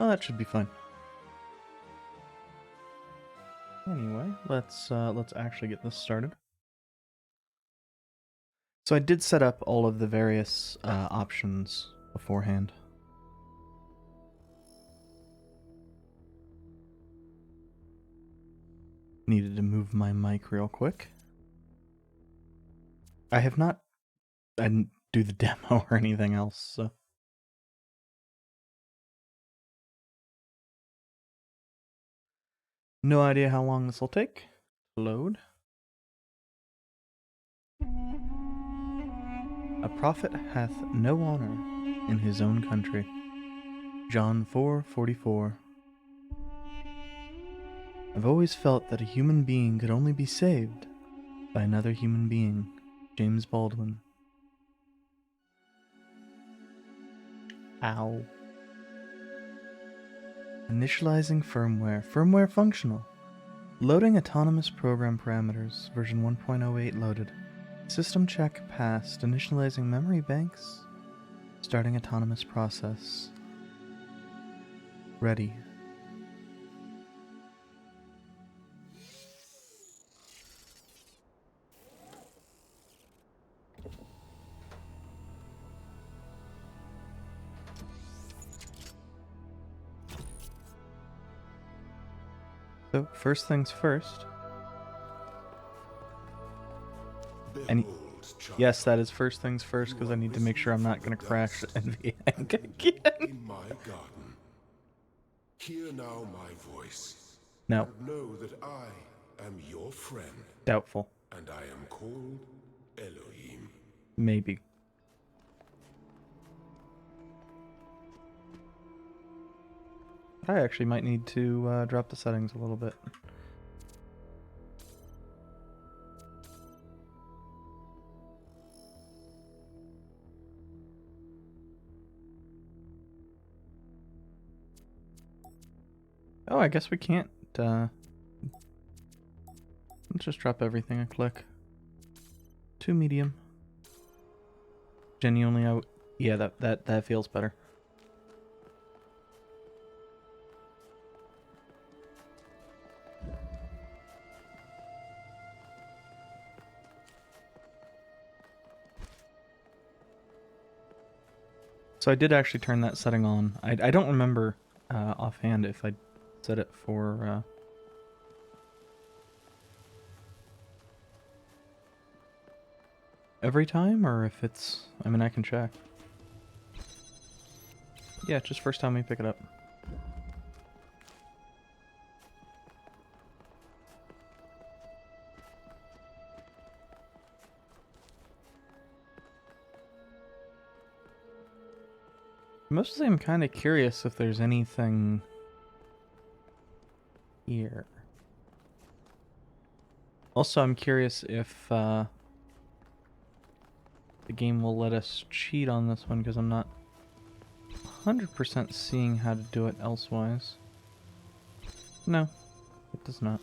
Oh, that should be fine. Anyway, let's actually get this started. So I did set up all of the various options beforehand. Needed to move my mic real quick. I didn't do the demo or anything else, so. No idea how long this will take to load. A prophet hath no honor in his own country. John 4:44. I've always felt that a human being could only be saved by another human being. James Baldwin. Ow. Initializing firmware. Firmware functional. Loading autonomous program parameters. Version 1.08 loaded. System check passed. Initializing memory banks. Starting autonomous process. Ready. So, first things first. Yes, that is first things first, because I need to make sure I'm not going to crash NVIDIA again. In my garden. Hear now my voice. No. Know that I am your friend. Doubtful. And I am called Elohim. Maybe. I actually might need to drop the settings a little bit. Oh, I guess we can't. Let's just drop everything a click. To medium. Genuinely, yeah, that feels better. So I did actually turn that setting on. I don't remember offhand if I set it for every time or if it's... I mean, I can check. Yeah, just first time we pick it up. Mostly I'm kind of curious if there's anything here. Also, I'm curious if the game will let us cheat on this one, because I'm not 100% seeing how to do it elsewise. No, it does not.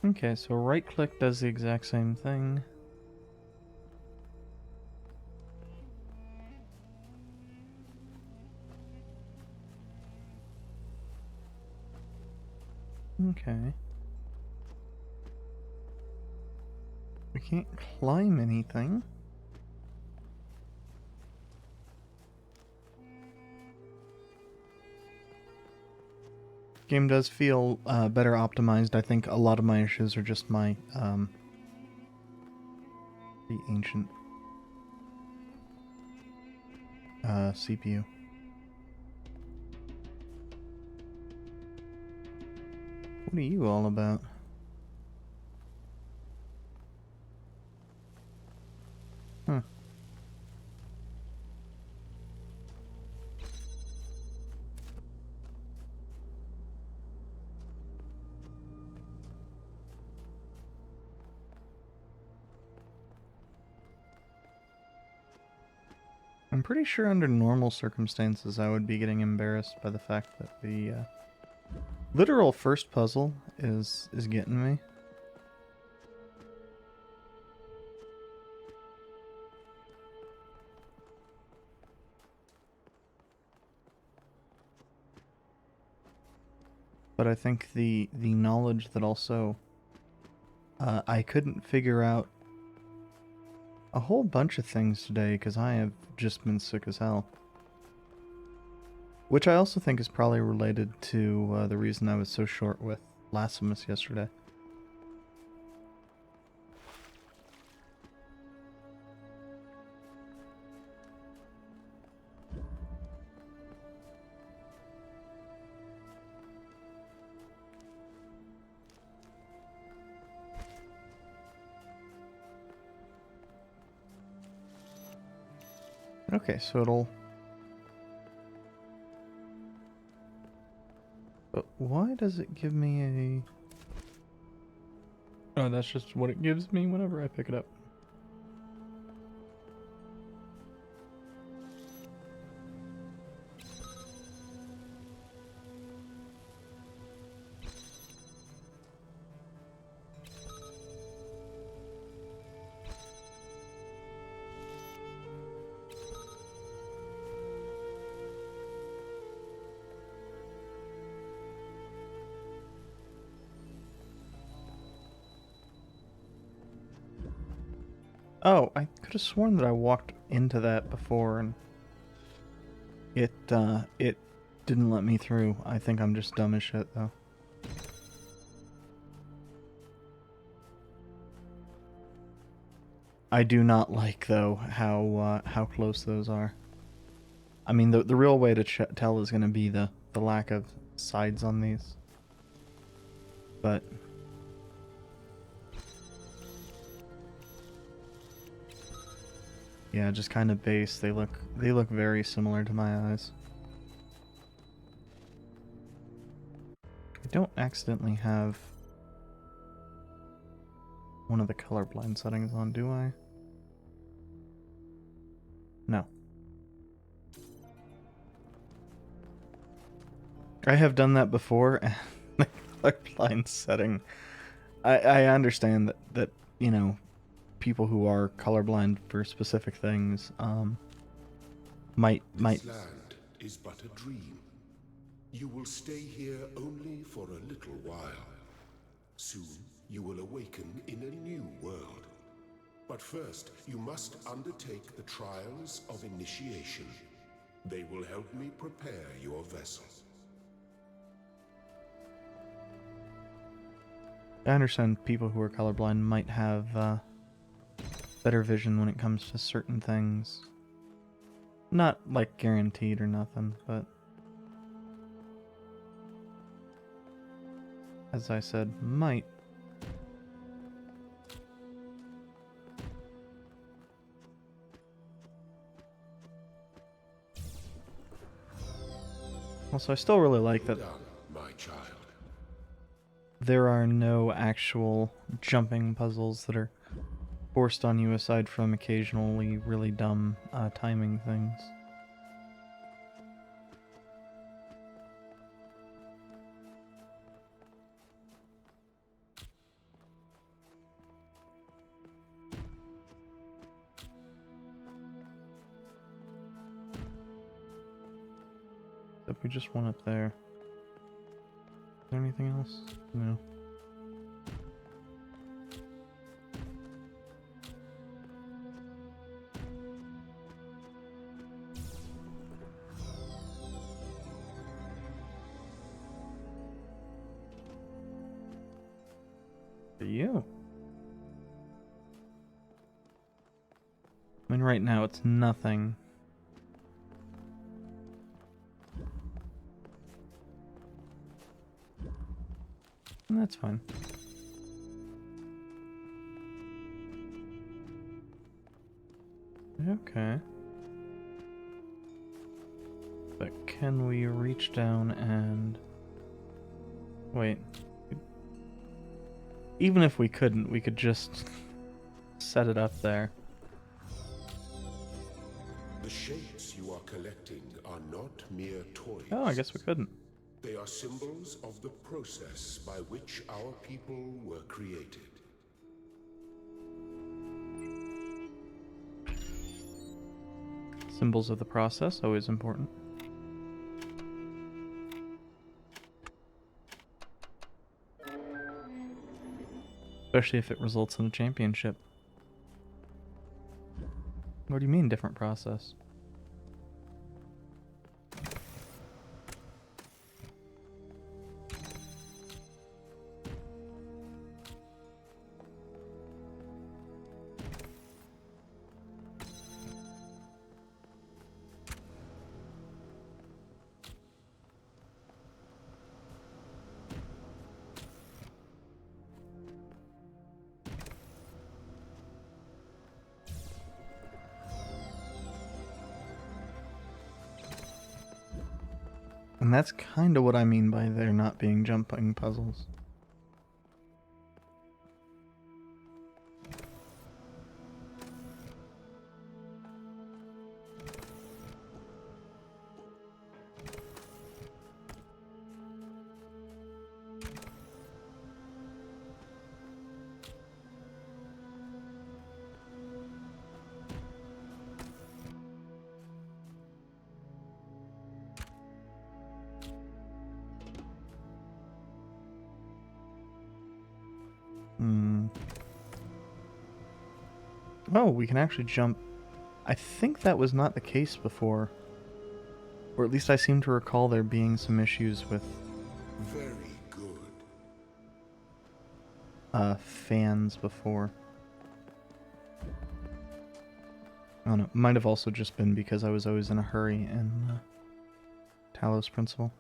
Okay, so right click does the exact same thing. Okay. We can't climb anything. Game does feel better optimized. I think a lot of my issues are just my the ancient CPU. What are you all about? Huh. I'm pretty sure under normal circumstances I would be getting embarrassed by the fact that the literal first puzzle is getting me. but I think the knowledge that also I couldn't figure out a whole bunch of things today because I have just been sick as hell. Which I also think is probably related to the reason I was so short with Lassimus yesterday. Okay, so it'll... But why does it give me a... Oh, that's just what it gives me whenever I pick it up. Oh, I could have sworn that I walked into that before and it didn't let me through. I think I'm just dumb as shit, though. I do not like, though, how close those are. I mean, the real way to tell is going to be the lack of sides on these. But... yeah, just kind of base. They look very similar to my eyes. I don't accidentally have one of the colorblind settings on, do I? No. I have done that before, and the colorblind setting... I understand that, you know, people who are colorblind for specific things might This land is but a dream. You will stay here only for a little while. Soon you will awaken in a new world. But first you must undertake the trials of initiation. They will help me prepare your vessel. I understand people who are colorblind might have better vision when it comes to certain things. Not, like, guaranteed or nothing, but... as I said, might. Also, I still really like that my child. there are no actual jumping puzzles that are forced on you aside from occasionally really dumb timing things. Except we just went up there. Is there anything else? No. For you. I mean, right now it's nothing. And that's fine. Okay. But can we reach down and... wait. Even if we couldn't, we could just set it up there. The shapes you are collecting are not mere toys. Oh, I guess we couldn't. They are symbols of the process by which our people were created. Symbols of the process, always important. Especially if it results in a championship. What do you mean, different process? And that's kind of what I mean by there not being jumping puzzles. Oh, we can actually jump. I think that was not the case before. Or at least I seem to recall there being some issues with Very good. fans before. I don't know. Might have also just been because I was always in a hurry in Talos Principle.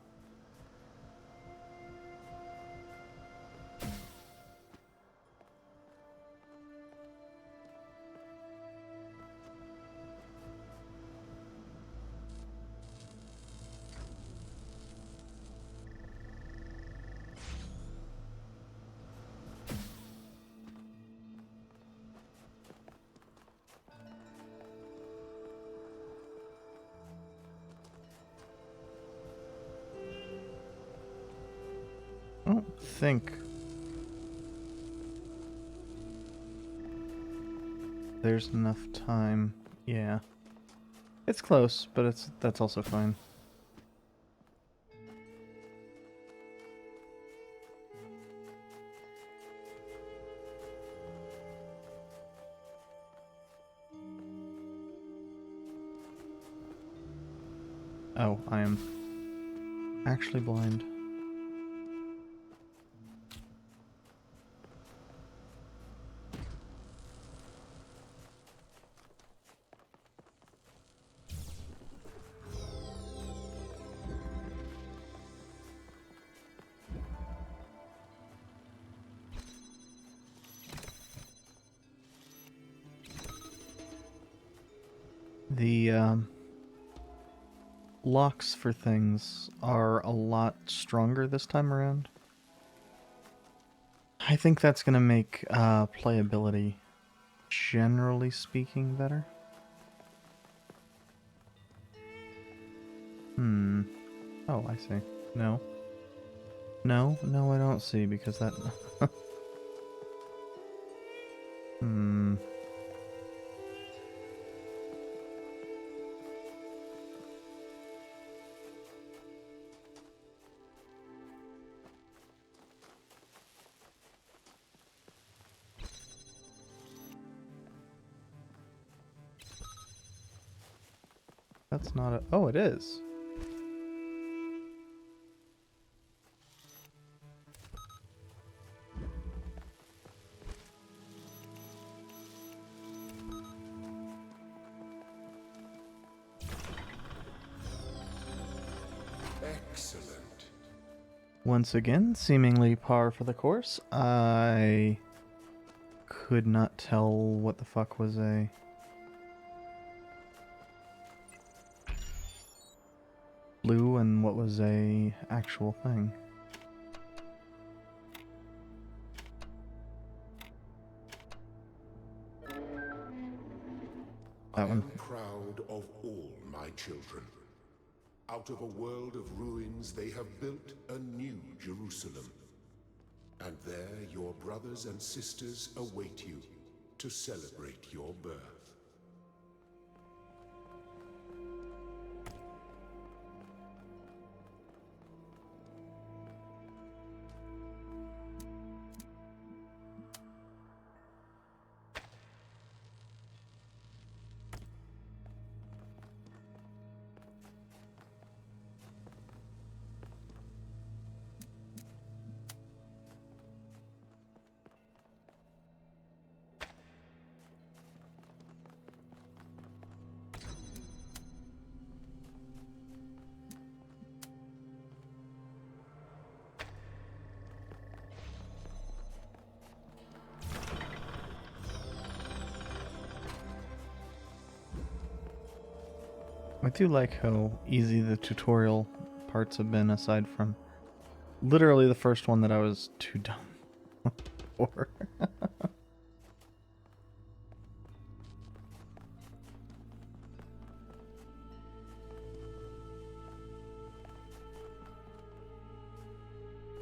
I don't think there's enough time. Yeah. It's close, but that's also fine. Oh, I am actually blind. The locks for things are a lot stronger this time around. I think that's going to make playability, generally speaking, better. Oh, I see. No. No, I don't see, because that... That's not a... Oh, it is. Excellent. Once again, seemingly par for the course. I could not tell what the fuck was a... blue and what was a actual thing. I That one. am proud of all my children. Out of a world of ruins, they have built a new Jerusalem. And there your brothers and sisters await you to celebrate your birth. I do like how easy the tutorial parts have been, aside from literally the first one that I was too dumb for.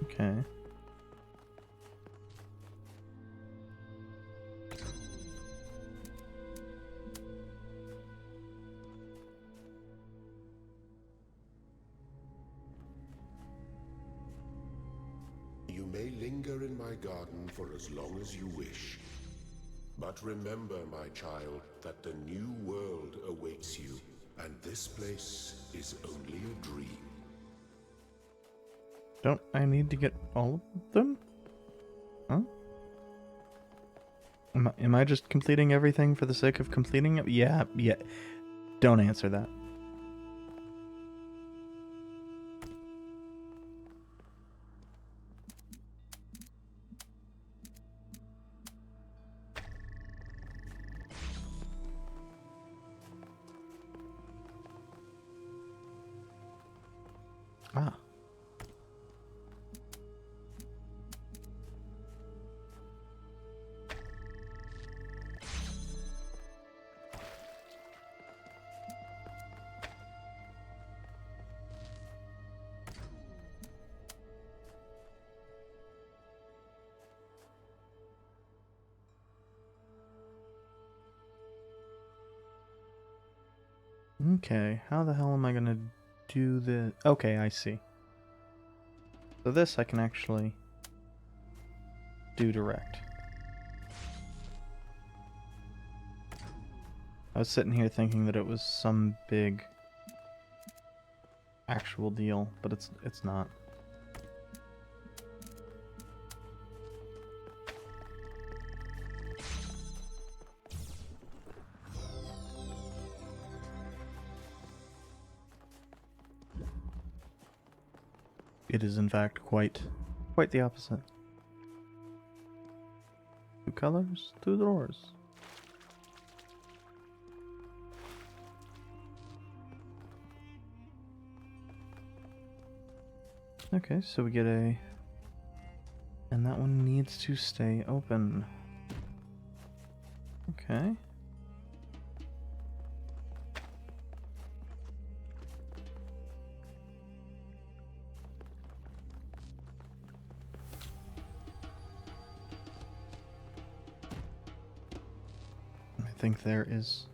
Okay. You may linger in my garden for as long as you wish. But remember, my child, that the new world awaits you, and this place is only a dream. Don't I need to get all of them? Huh? Am I just completing everything for the sake of completing it? Yeah. Don't answer that. Ah. Okay, how the hell am I gonna do this? Okay, I see. So this I can actually do direct. I was sitting here thinking that it was some big actual deal, but it's not. It is in fact quite the opposite. Two colors, two drawers. Okay, so we get a... And that one needs to stay open. Okay. I think there is...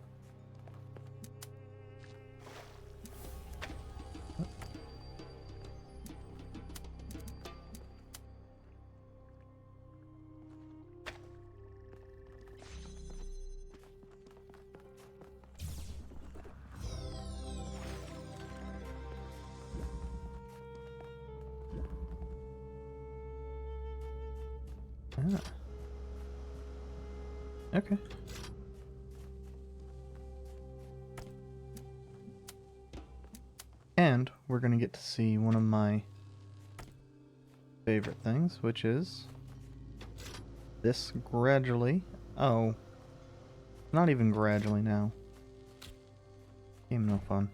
Ah. Okay. And we're going to get to see one of my favorite things, which is this gradually... Oh. Not even gradually now. Game no fun.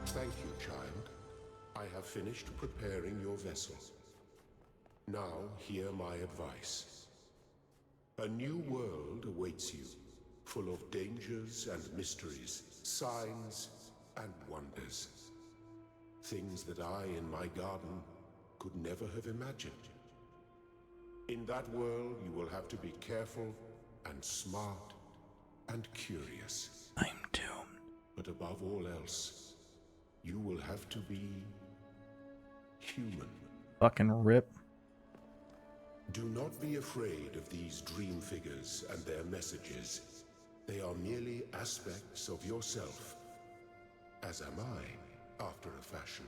Thank you, child. I have finished preparing your vessel. Now, hear my advice. A new world awaits you, full of dangers and mysteries, signs and wonders. Things that I, in my garden, could never have imagined. In that world, you will have to be careful and smart and curious. I'm doomed. But above all else, you will have to be human. Fucking rip. Do not be afraid of these dream figures and their messages. They are merely aspects of yourself, as am I, after a fashion.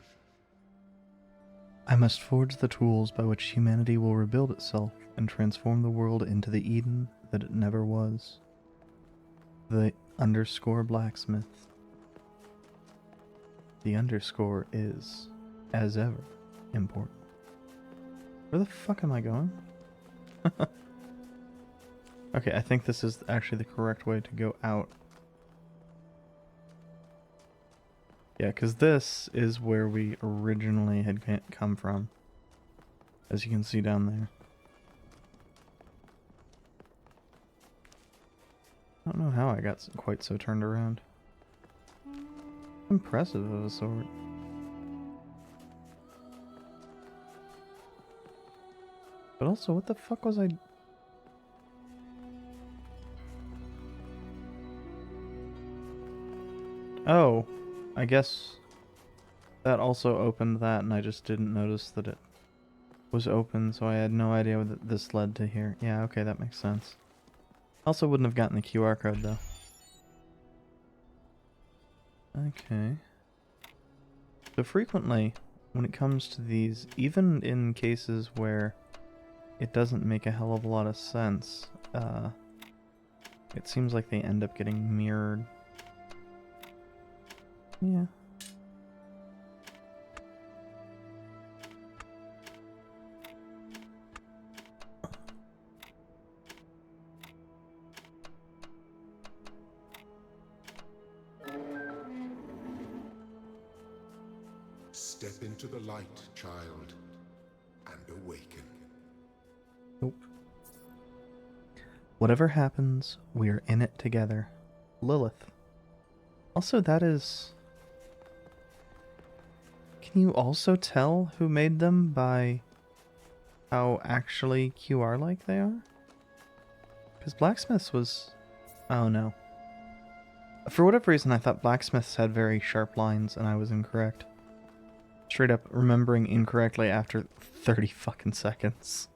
I must forge the tools by which humanity will rebuild itself and transform the world into the Eden that it never was. The _ blacksmith. The underscore is as ever, important. Where the fuck am I going? Okay, I think this is actually the correct way to go out. Yeah, because this is where we originally had come from. As you can see down there. I don't know how I got quite so turned around. Impressive of a sort. But also, what the fuck was I... Oh, I guess that also opened that and I just didn't notice that it was open, so I had no idea that this led to here. Yeah, okay, that makes sense. Also wouldn't have gotten the QR code though. Okay. So frequently, when it comes to these, even in cases where it doesn't make a hell of a lot of sense, it seems like they end up getting mirrored. Yeah. Step into the light, child, and awaken. Nope. Whatever happens, we are in it together. Lilith. Also, that is... Can you also tell who made them by how actually QR-like they are? Because Blacksmiths was... Oh no. For whatever reason, I thought Blacksmiths had very sharp lines, and I was incorrect. Straight up remembering incorrectly after 30 fucking seconds.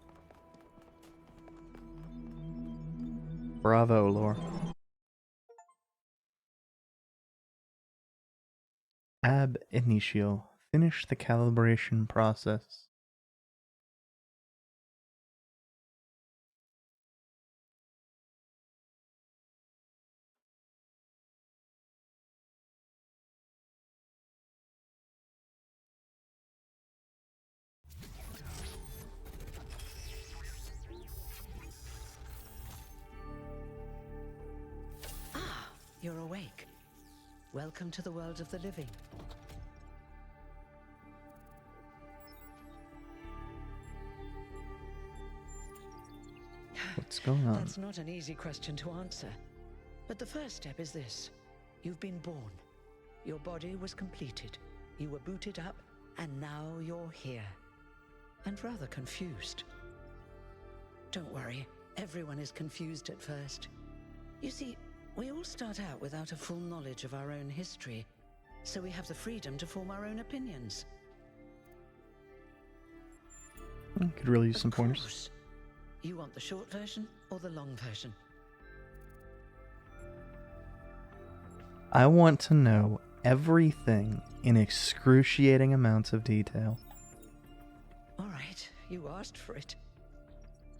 Bravo, lore. Ab initio. Finish the calibration process. You're awake. Welcome to the world of the living. What's going on? That's not an easy question to answer. But the first step is this. You've been born. Your body was completed. You were booted up, and now you're here. And rather confused. Don't worry, everyone is confused at first. You see, we all start out without a full knowledge of our own history, so we have the freedom to form our own opinions. I could really use Of some pointers. course. You want the short version or the long version? I want to know everything in excruciating amounts of detail. All right, you asked for it.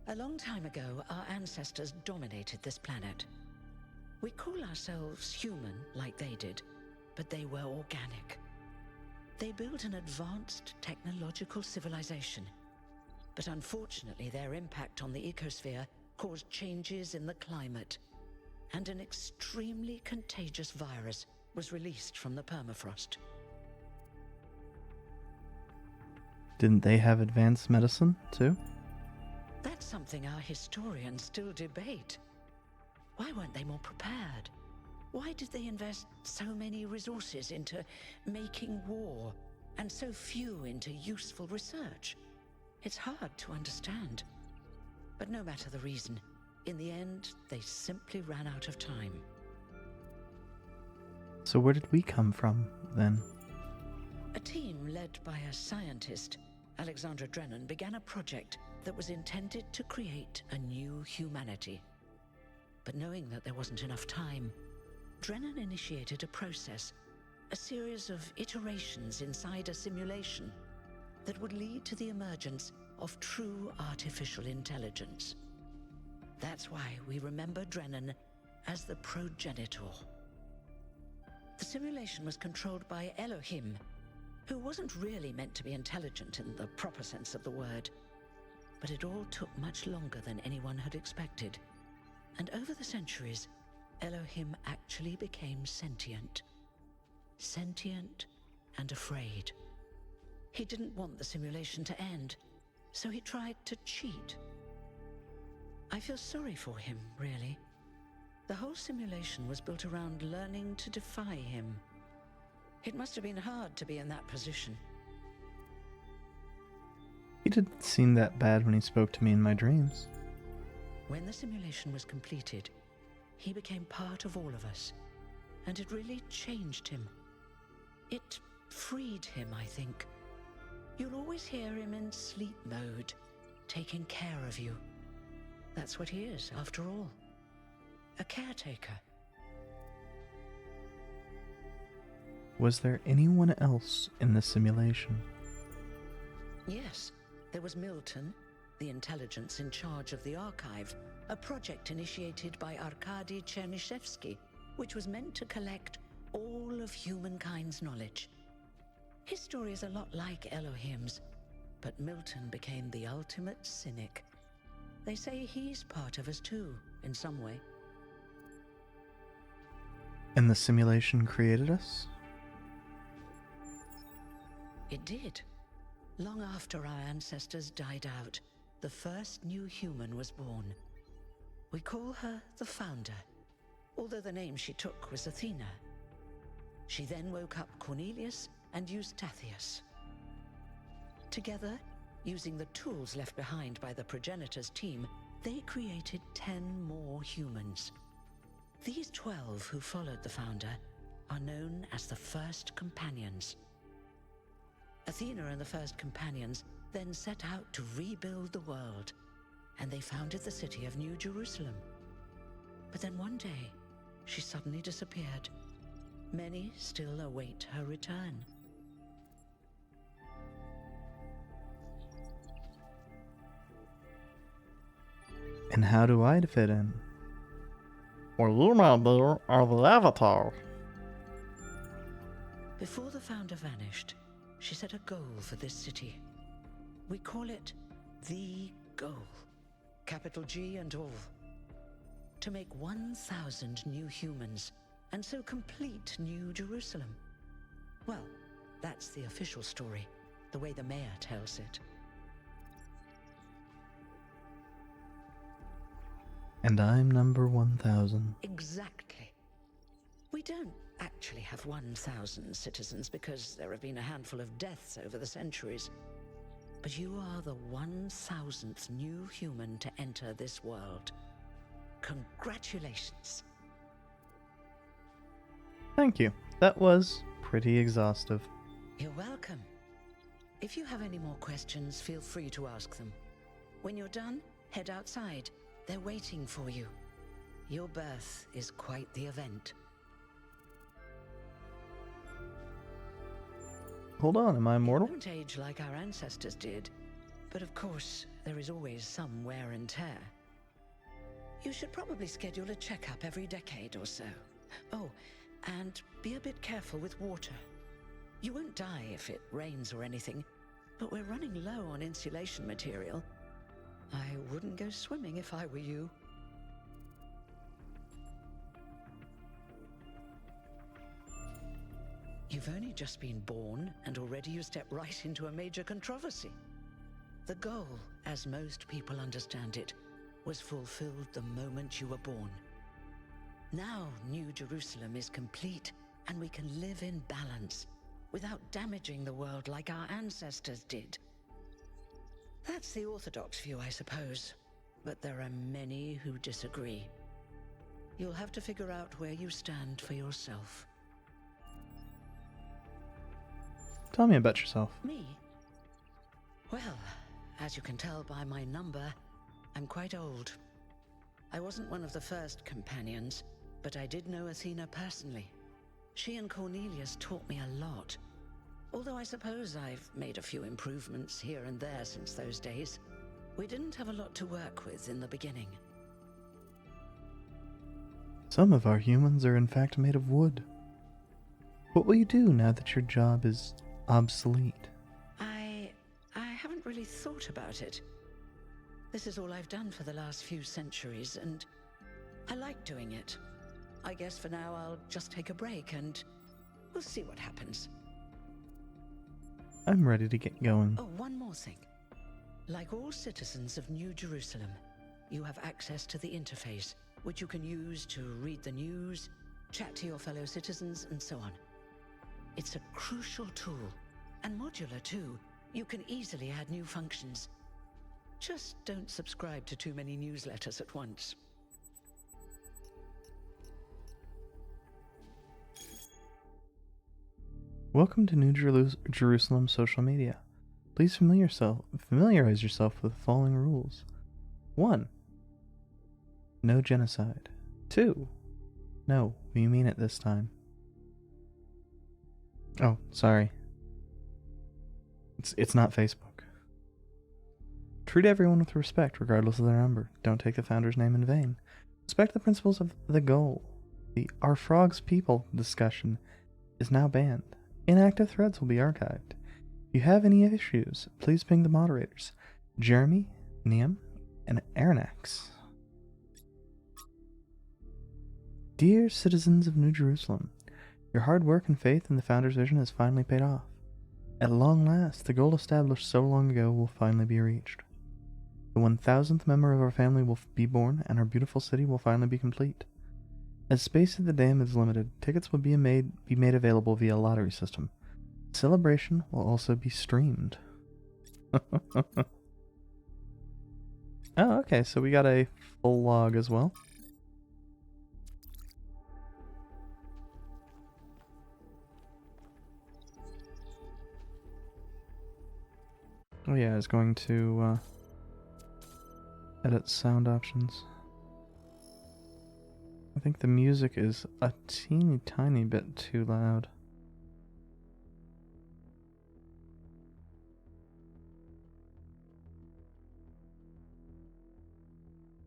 A long time ago, our ancestors dominated this planet. We call ourselves human, like they did, but they were organic. They built an advanced technological civilization. But unfortunately, their impact on the ecosphere caused changes in the climate, and an extremely contagious virus was released from the permafrost. Didn't they have advanced medicine, too? That's something our historians still debate. Why weren't they more prepared? Why did they invest so many resources into making war, and so few into useful research? It's hard to understand. But no matter the reason, in the end, they simply ran out of time. So where did we come from, then? A team led by a scientist, Alexandra Drennan, began a project that was intended to create a new humanity. But knowing that there wasn't enough time, Drennan initiated a process, a series of iterations inside a simulation that would lead to the emergence of true artificial intelligence. That's why we remember Drennan as the progenitor. The simulation was controlled by Elohim, who wasn't really meant to be intelligent in the proper sense of the word. But it all took much longer than anyone had expected. And over the centuries, Elohim actually became sentient. Sentient and afraid. He didn't want the simulation to end, so he tried to cheat. I feel sorry for him, really. The whole simulation was built around learning to defy him. It must have been hard to be in that position. He didn't seem that bad when he spoke to me in my dreams. When the simulation was completed, he became part of all of us, and it really changed him. It freed him, I think. You'll always hear him in sleep mode, taking care of you. That's what he is, after all. A caretaker. Was there anyone else in the simulation? Yes, there was Milton, the intelligence in charge of the archive, a project initiated by Arkady Chernyshevsky, which was meant to collect all of humankind's knowledge. His story is a lot like Elohim's, but Milton became the ultimate cynic. They say he's part of us too, in some way. And the simulation created us? It did. Long after our ancestors died out, the first new human was born. We call her the Founder, although the name she took was Athena. She then woke up Cornelius and Eustathius. Together, using the tools left behind by the progenitors' team, they created 10 more humans. These 12 who followed the Founder are known as the First Companions. Athena and the First Companions then set out to rebuild the world, and they founded the city of New Jerusalem. But then one day, she suddenly disappeared. Many still await her return. And how do I fit in? Well, you, my dear, are the Avatar. Before the Founder vanished, she set a goal for this city. We call it the goal. Capital G and all. To make 1,000 new humans, and so complete New Jerusalem. Well, that's the official story, the way the mayor tells it. And I'm number 1,000. Exactly. We don't actually have 1,000 citizens because there have been a handful of deaths over the centuries. But you are the 1,000th new human to enter this world. Congratulations. Thank you. That was pretty exhaustive. You're welcome. If you have any more questions, feel free to ask them. When you're done, head outside. They're waiting for you. Your birth is quite the event. Hold on, am I immortal? You won't age like our ancestors did, but of course, there is always some wear and tear. You should probably schedule a checkup every decade or so. Oh, and be a bit careful with water. You won't die if it rains or anything, but we're running low on insulation material. I wouldn't go swimming if I were you. You've only just been born, and already you step right into a major controversy. The goal, as most people understand it, was fulfilled the moment you were born. Now New Jerusalem is complete, and we can live in balance, without damaging the world like our ancestors did. That's the orthodox view, I suppose, but there are many who disagree. You'll have to figure out where you stand for yourself. Tell me about yourself. Me? Well, as you can tell by my number, I'm quite old. I wasn't one of the first companions, but I did know Athena personally. She and Cornelius taught me a lot. Although I suppose I've made a few improvements here and there since those days. We didn't have a lot to work with in the beginning. Some of our humans are in fact made of wood. What will you do now that your job is obsolete. I haven't really thought about it. This is all I've done for the last few centuries, and I like doing it. I guess for now I'll just take a break and we'll see what happens. I'm ready to get going. Oh, one more thing. Like all citizens of New Jerusalem, you have access to the interface, which you can use to read the news, chat to your fellow citizens, and so on. It's a crucial tool, and modular too. You can easily add new functions. Just don't subscribe to too many newsletters at once. Welcome to New Jerusalem social media. Please familiarize yourself with the following rules. 1. No genocide. 2. No, we mean it this time. Oh, sorry. It's not Facebook. Treat everyone with respect, regardless of their number. Don't take the founder's name in vain. Respect the principles of the goal. The Are Frogs People discussion is now banned. Inactive threads will be archived. If you have any issues, please ping the moderators, Jeremy, Niam, and Aranax. Dear citizens of New Jerusalem, your hard work and faith in the founder's vision has finally paid off. At long last, the goal established so long ago will finally be reached. The 1000th member of our family will be born, and our beautiful city will finally be complete. As space at the dam is limited, tickets will be made available via lottery system. Celebration will also be streamed. Oh, okay, so we got a full log as well. Oh yeah, I was going to edit sound options. I think the music is a teeny tiny bit too loud.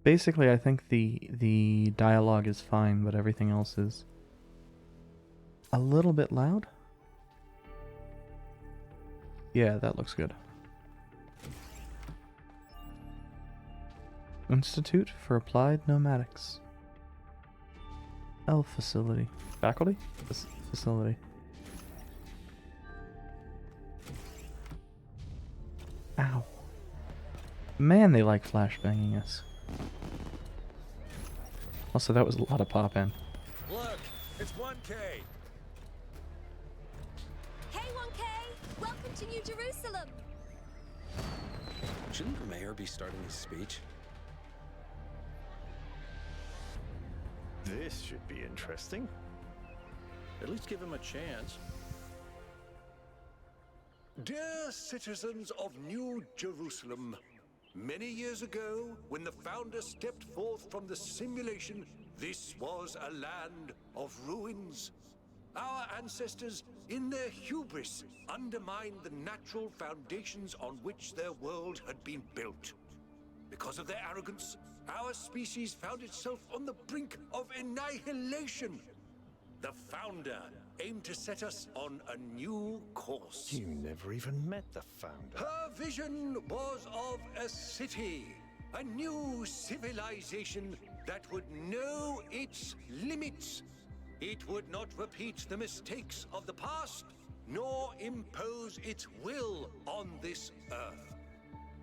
Basically, I think the dialogue is fine, but everything else is a little bit loud. Yeah, that looks good. Institute for Applied Nomadics. Elf Facility. Faculty? Facility. Ow. Man, they like flashbanging us. Also, that was a lot of pop-in. Look, it's 1K. Hey 1K! Welcome to New Jerusalem! Shouldn't the mayor be starting his speech? This should be interesting. At least give him a chance. Dear citizens of New Jerusalem, many years ago, when the founder stepped forth from the simulation, this was a land of ruins. Our ancestors, in their hubris, undermined the natural foundations on which their world had been built. Because of their arrogance, our species found itself on the brink of annihilation. The founder aimed to set us on a new course. You never even met the founder. Her vision was of a city, a new civilization that would know its limits. It would not repeat the mistakes of the past, nor impose its will on this earth.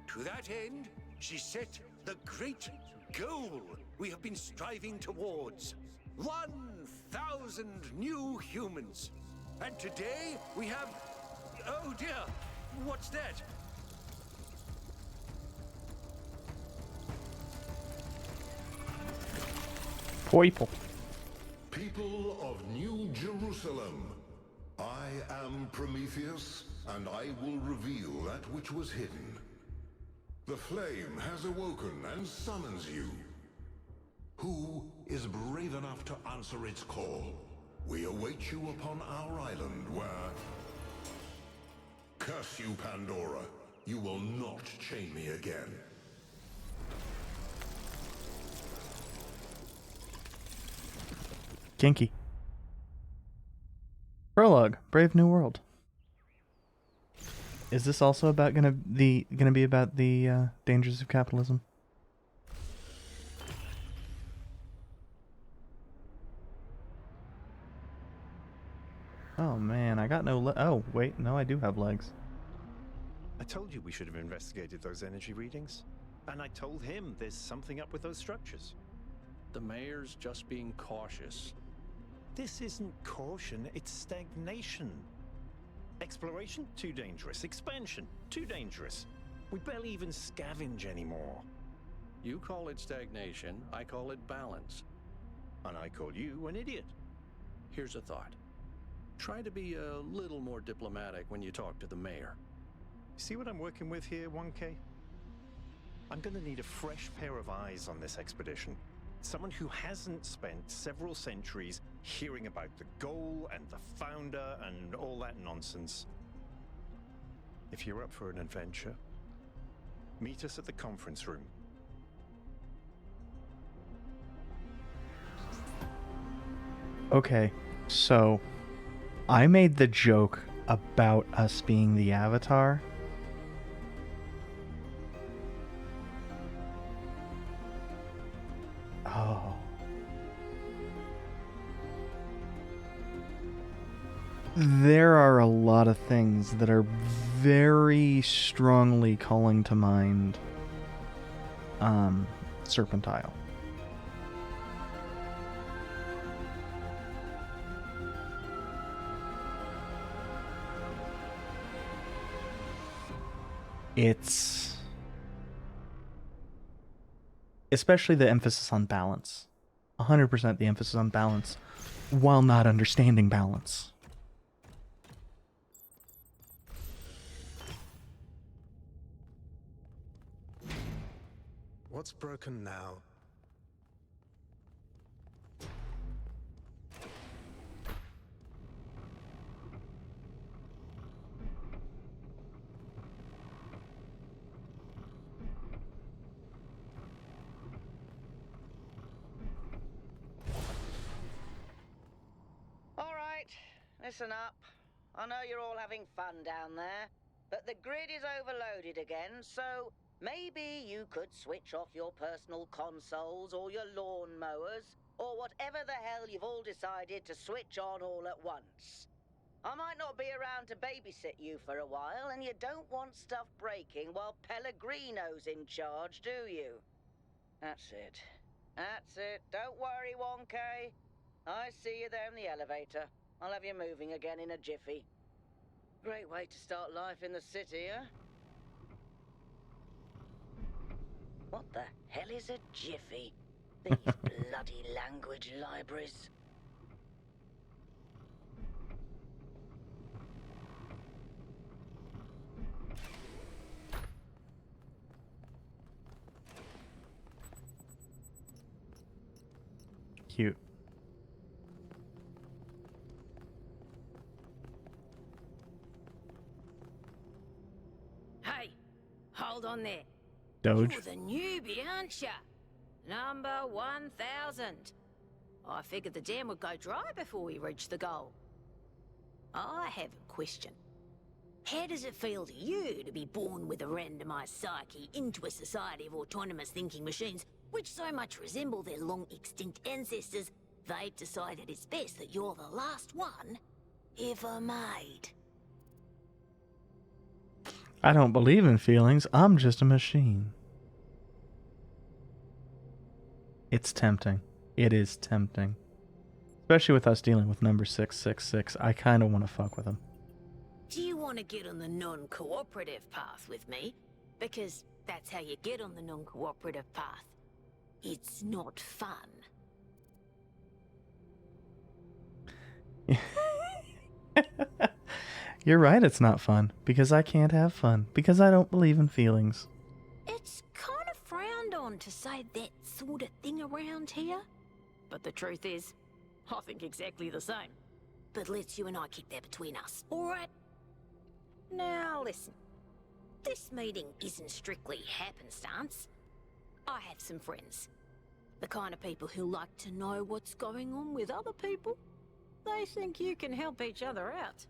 To that end, she set the great goal we have been striving towards. 1,000 new humans. And today we have... Oh dear, what's that? People. People of New Jerusalem, I am Prometheus, and I will reveal that which was hidden. The flame has awoken and summons you. Who is brave enough to answer its call? We await you upon our island where... Curse you, Pandora. You will not chain me again. Kinky. Prologue. Brave New World. Is this also about gonna be about the dangers of capitalism? Oh man, I got no oh, wait, no, I do have legs. I told you we should have investigated those energy readings. And I told him there's something up with those structures. The mayor's just being cautious. This isn't caution, it's stagnation. Exploration? Too dangerous. Expansion? Too dangerous. We barely even scavenge anymore. You call it stagnation, I call it balance. And I call you an idiot. Here's a thought. Try to be a little more diplomatic when you talk to the mayor. See what I'm working with here, 1K? I'm gonna need a fresh pair of eyes on this expedition. Someone who hasn't spent several centuries hearing about the goal and the founder and all that nonsense. If you're up for an adventure, meet us at the conference room. Okay, so I made the joke about us being the Avatar. Oh. There are a lot of things that are very strongly calling to mind Serpentile. It's especially the emphasis on balance. 100% the emphasis on balance while not understanding balance. What's broken now? All right, listen up. I know you're all having fun down there, but the grid is overloaded again, so maybe you could switch off your personal consoles or your lawn mowers, or whatever the hell you've all decided to switch on all at once. I might not be around to babysit you for a while, and you don't want stuff breaking while Pellegrino's in charge, do you? That's it. That's it. Don't worry, 1K. I see you there in the elevator. I'll have you moving again in a jiffy. Great way to start life in the city, huh? What the hell is a jiffy? These bloody language libraries. Cute. Hey, hold on there. Doge. You're the newbie, aren't ya? Number 1000. I figured the dam would go dry before we reach the goal. I have a question. How does it feel to you to be born with a randomized psyche into a society of autonomous thinking machines which so much resemble their long-extinct ancestors, they've decided it's best that you're the last one ever made? I don't believe in feelings. I'm just a machine. It's tempting. It is tempting. Especially with us dealing with number 666. I kind of want to fuck with him. Do you want to get on the non-cooperative path with me? Because that's how you get on the non-cooperative path. It's not fun. You're right, it's not fun. Because I can't have fun. Because I don't believe in feelings. It's kind of frowned on to say that sort of thing around here. But the truth is, I think exactly the same. But let's you and I keep that between us, alright? Now listen. This meeting isn't strictly happenstance. I have some friends. The kind of people who like to know what's going on with other people. They think you can help each other out.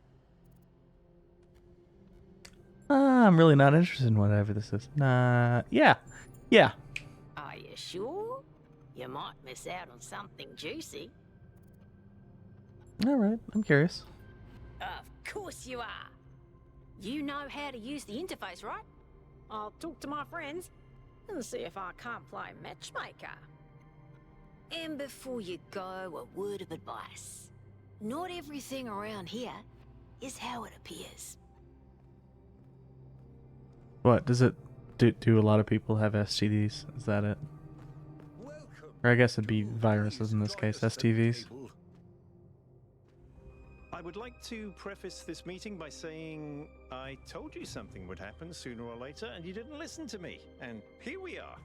I'm really not interested in whatever this is. Nah, yeah. Are you sure? You might miss out on something juicy. Alright, I'm curious. Of course you are. You know how to use the interface, right? I'll talk to my friends and see if I can't play matchmaker. And before you go, a word of advice. Not everything around here is how it appears. What, does it... Do a lot of people have STDs? Is that it? Or I guess it'd be viruses in this case, STVs. I would like to preface this meeting by saying I told you something would happen sooner or later, and you didn't listen to me. And here we are.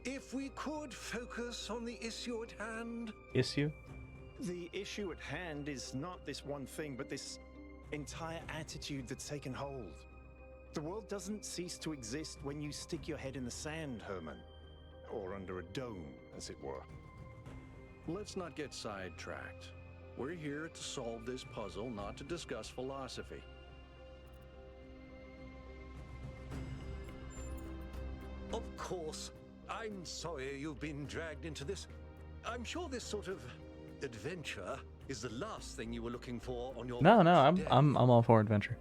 If we could focus on the issue at hand. Issue? The issue at hand is not this one thing, but this entire attitude that's taken hold. The world doesn't cease to exist when you stick your head in the sand, Herman. Or under a dome, as it were. Let's not get sidetracked. We're here to solve this puzzle, not to discuss philosophy. Of course. I'm sorry you've been dragged into this. I'm sure this sort of adventure is the last thing you were looking for on your No, first day. I'm all for adventure.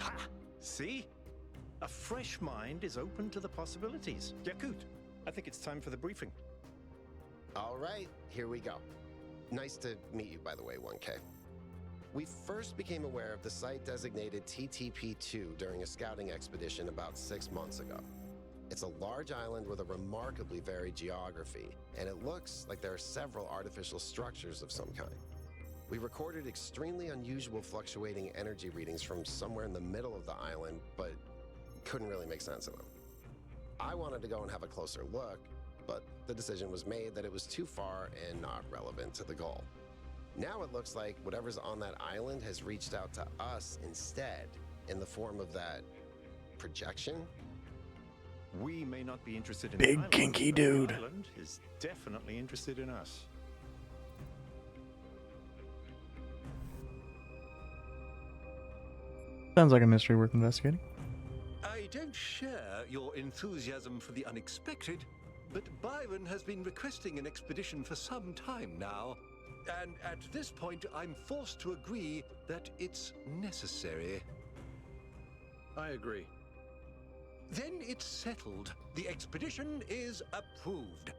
Ha! See? A fresh mind is open to the possibilities. Yakut, I think it's time for the briefing. All right, here we go. Nice to meet you, by the way, 1K. We first became aware of the site designated TTP-2 during a scouting expedition about 6 months ago. It's a large island with a remarkably varied geography, and it looks like there are several artificial structures of some kind. We recorded extremely unusual fluctuating energy readings from somewhere in the middle of the island, but couldn't really make sense of them. I wanted to go and have a closer look, but the decision was made that it was too far and not relevant to the goal. Now it looks like whatever's on that island has reached out to us instead, in the form of that projection. We may not be interested in Big the island, kinky but dude. The island is definitely interested in us. Sounds like a mystery worth investigating. I don't share your enthusiasm for the unexpected, but Byron has been requesting an expedition for some time now. And at this point, I'm forced to agree that it's necessary. I agree. Then it's settled. The expedition is approved.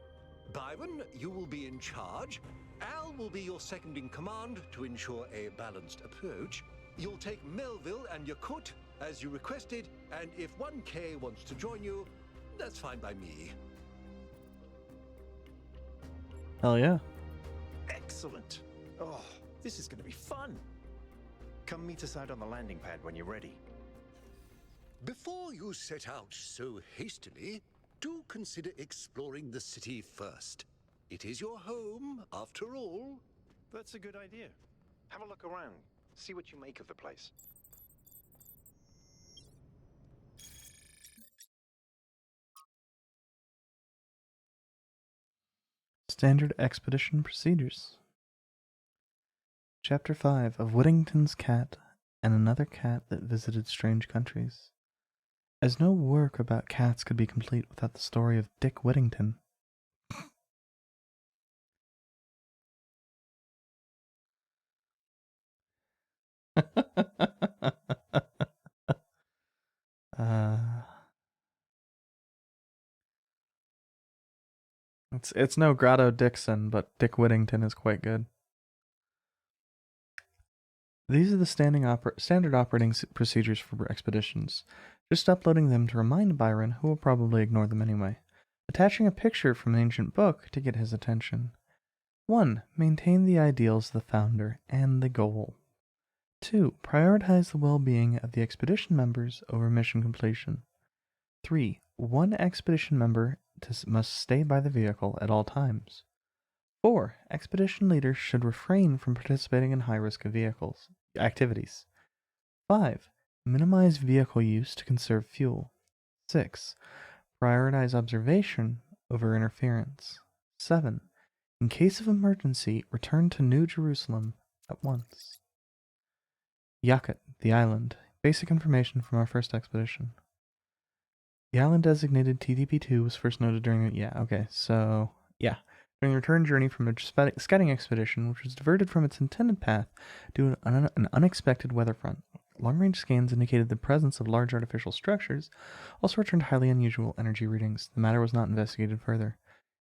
Byron, you will be in charge. Al will be your second in command to ensure a balanced approach. You'll take Melville and Yakut, as you requested, and if 1K wants to join you, that's fine by me. Hell yeah. Excellent. Oh, this is going to be fun. Come meet us out on the landing pad when you're ready. Before you set out so hastily, do consider exploring the city first. It is your home, after all. That's a good idea. Have a look around. See what you make of the place. Standard Expedition Procedures. Chapter 5 of Whittington's Cat and Another Cat That Visited Strange Countries. As no work about cats could be complete without the story of Dick Whittington. It's no Grotto Dixon, but Dick Whittington is quite good. These are the standard operating procedures for expeditions. Just uploading them to remind Byron, who will probably ignore them anyway. Attaching a picture from an ancient book to get his attention. 1. Maintain the ideals of the founder and the goal. 2. Prioritize the well-being of the expedition members over mission completion. 3. One expedition member must stay by the vehicle at all times. 4. Expedition leaders should refrain from participating in high-risk activities. 5. Minimize vehicle use to conserve fuel. 6. Prioritize observation over interference. 7. In case of emergency, return to New Jerusalem at once. Yakut, the island. Basic information from our first expedition. The island designated TTP-2 was first noted during... Yeah, okay, so... Yeah. During the return journey from a scouting expedition, which was diverted from its intended path due to an unexpected weather front. Long-range scans indicated the presence of large artificial structures, also returned highly unusual energy readings. The matter was not investigated further.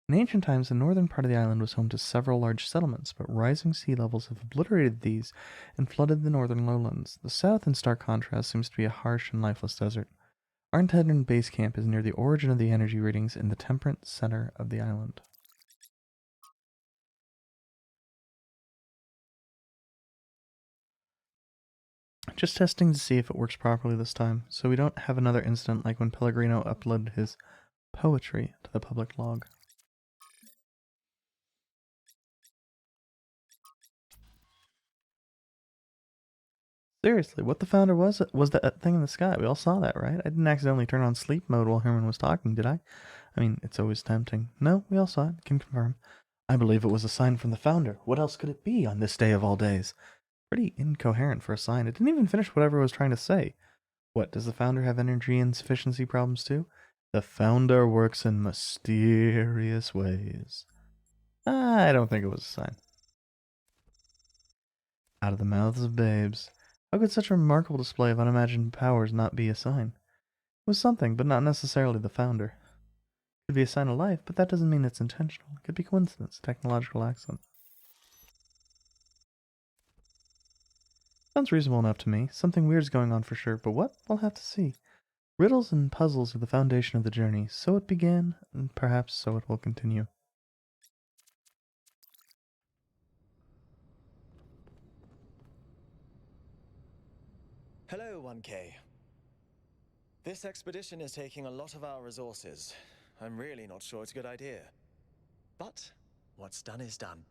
In ancient times, the northern part of the island was home to several large settlements, but rising sea levels have obliterated these and flooded the northern lowlands. The south, in stark contrast, seems to be a harsh and lifeless desert. Our intended base camp is near the origin of the energy readings in the temperate center of the island. Just testing to see if it works properly this time, so we don't have another incident like when Pellegrino uploaded his poetry to the public log. Seriously, what the founder was that thing in the sky. We all saw that, right? I didn't accidentally turn on sleep mode while Herman was talking, did I? I mean, it's always tempting. No, we all saw it. Can confirm. I believe it was a sign from the founder. What else could it be on this day of all days? Pretty incoherent for a sign. It didn't even finish whatever it was trying to say. What, does the founder have energy insufficiency problems too? The founder works in mysterious ways. I don't think it was a sign. Out of the mouths of babes. How could such a remarkable display of unimagined powers not be a sign? It was something, but not necessarily the founder. It could be a sign of life, but that doesn't mean it's intentional. It could be coincidence, technological accident. Sounds reasonable enough to me. Something weird's going on for sure, but what? We'll have to see. Riddles and puzzles are the foundation of the journey. So it began, and perhaps so it will continue. Hello, 1K. This expedition is taking a lot of our resources. I'm really not sure it's a good idea. But what's done is done.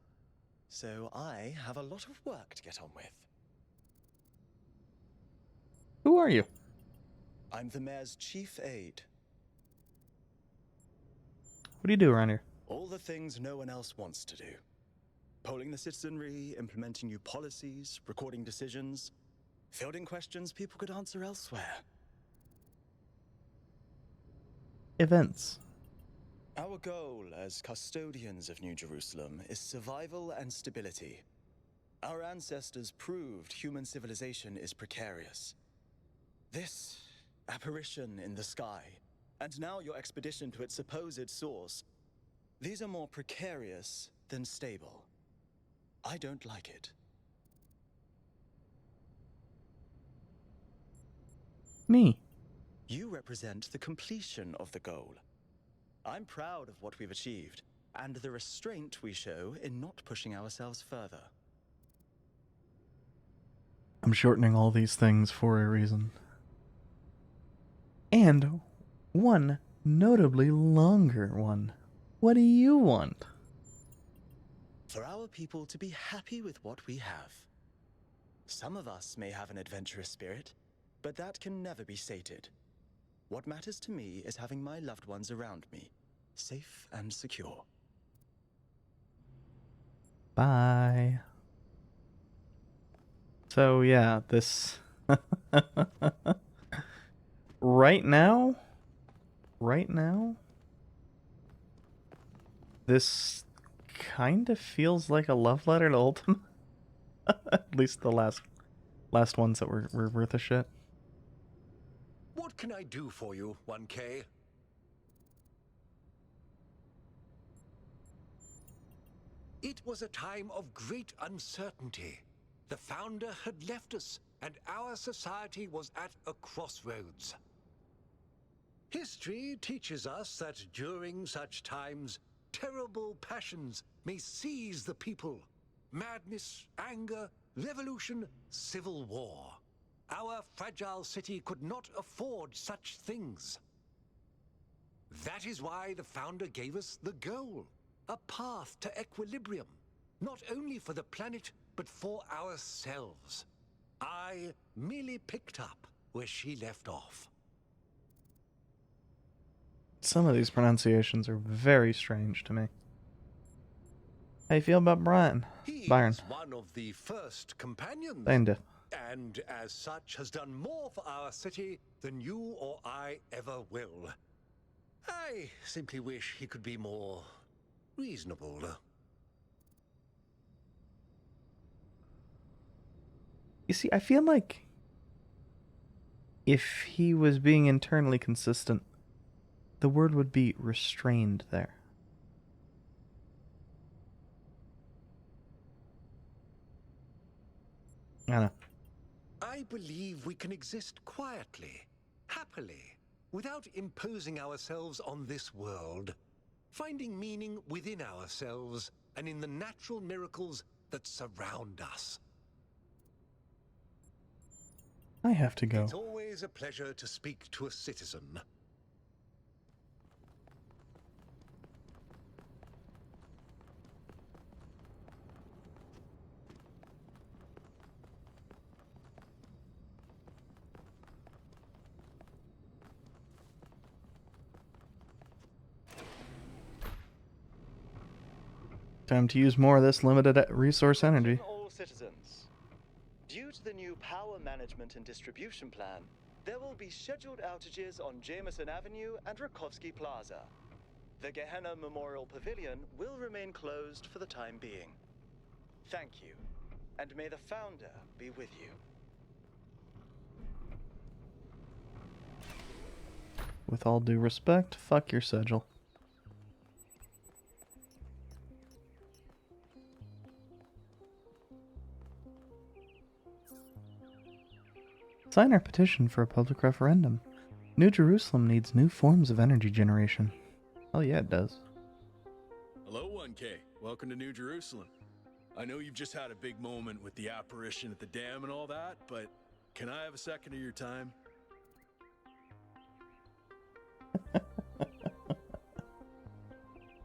So I have a lot of work to get on with. Who are you? I'm the mayor's chief aide. What do you do around here? All the things no one else wants to do. Polling the citizenry, implementing new policies, recording decisions, fielding questions people could answer elsewhere. Events. Our goal as custodians of New Jerusalem is survival and stability. Our ancestors proved human civilization is precarious. This apparition in the sky, and now your expedition to its supposed source, these are more precarious than stable. I don't like it. Me. You represent the completion of the goal. I'm proud of what we've achieved, and the restraint we show in not pushing ourselves further. I'm shortening all these things for a reason. And one notably longer one. What do you want? For our people to be happy with what we have. Some of us may have an adventurous spirit, but that can never be sated. What matters to me is having my loved ones around me, safe and secure. Bye. So yeah, this... Right now, this kind of feels like a love letter to Ultima. At least the last ones that were worth a shit. What can I do for you, 1K? It was a time of great uncertainty. The founder had left us, and our society was at a crossroads. History teaches us that during such times, terrible passions may seize the people. Madness, anger, revolution, civil war. Our fragile city could not afford such things. That is why the founder gave us the goal, a path to equilibrium, not only for the planet, but for ourselves. I merely picked up where she left off. Some of these pronunciations are very strange to me. How you feel about Brian? He Byron. is one of the first companions. Kinda. and as such has done more for our city than you or I ever will. I simply wish he could be more reasonable. You see, I feel like if he was being internally consistent, the word would be restrained there. I don't know. I believe we can exist quietly, happily, without imposing ourselves on this world, finding meaning within ourselves and in the natural miracles that surround us. I have to go. It's always a pleasure to speak to a citizen. Time to use more of this limited resource energy. All citizens. Due to the new power management and distribution plan, there will be scheduled outages on Jameson Avenue and Rakovsky Plaza. The Gehenna Memorial Pavilion will remain closed for the time being. Thank you, and may the Founder be with you. With all due respect, fuck your sigil. Sign our petition for a public referendum. New Jerusalem needs new forms of energy generation. Hell yeah, it does. Hello, 1K. Welcome to New Jerusalem. I know you've just had a big moment with the apparition at the dam and all that, but can I have a second of your time?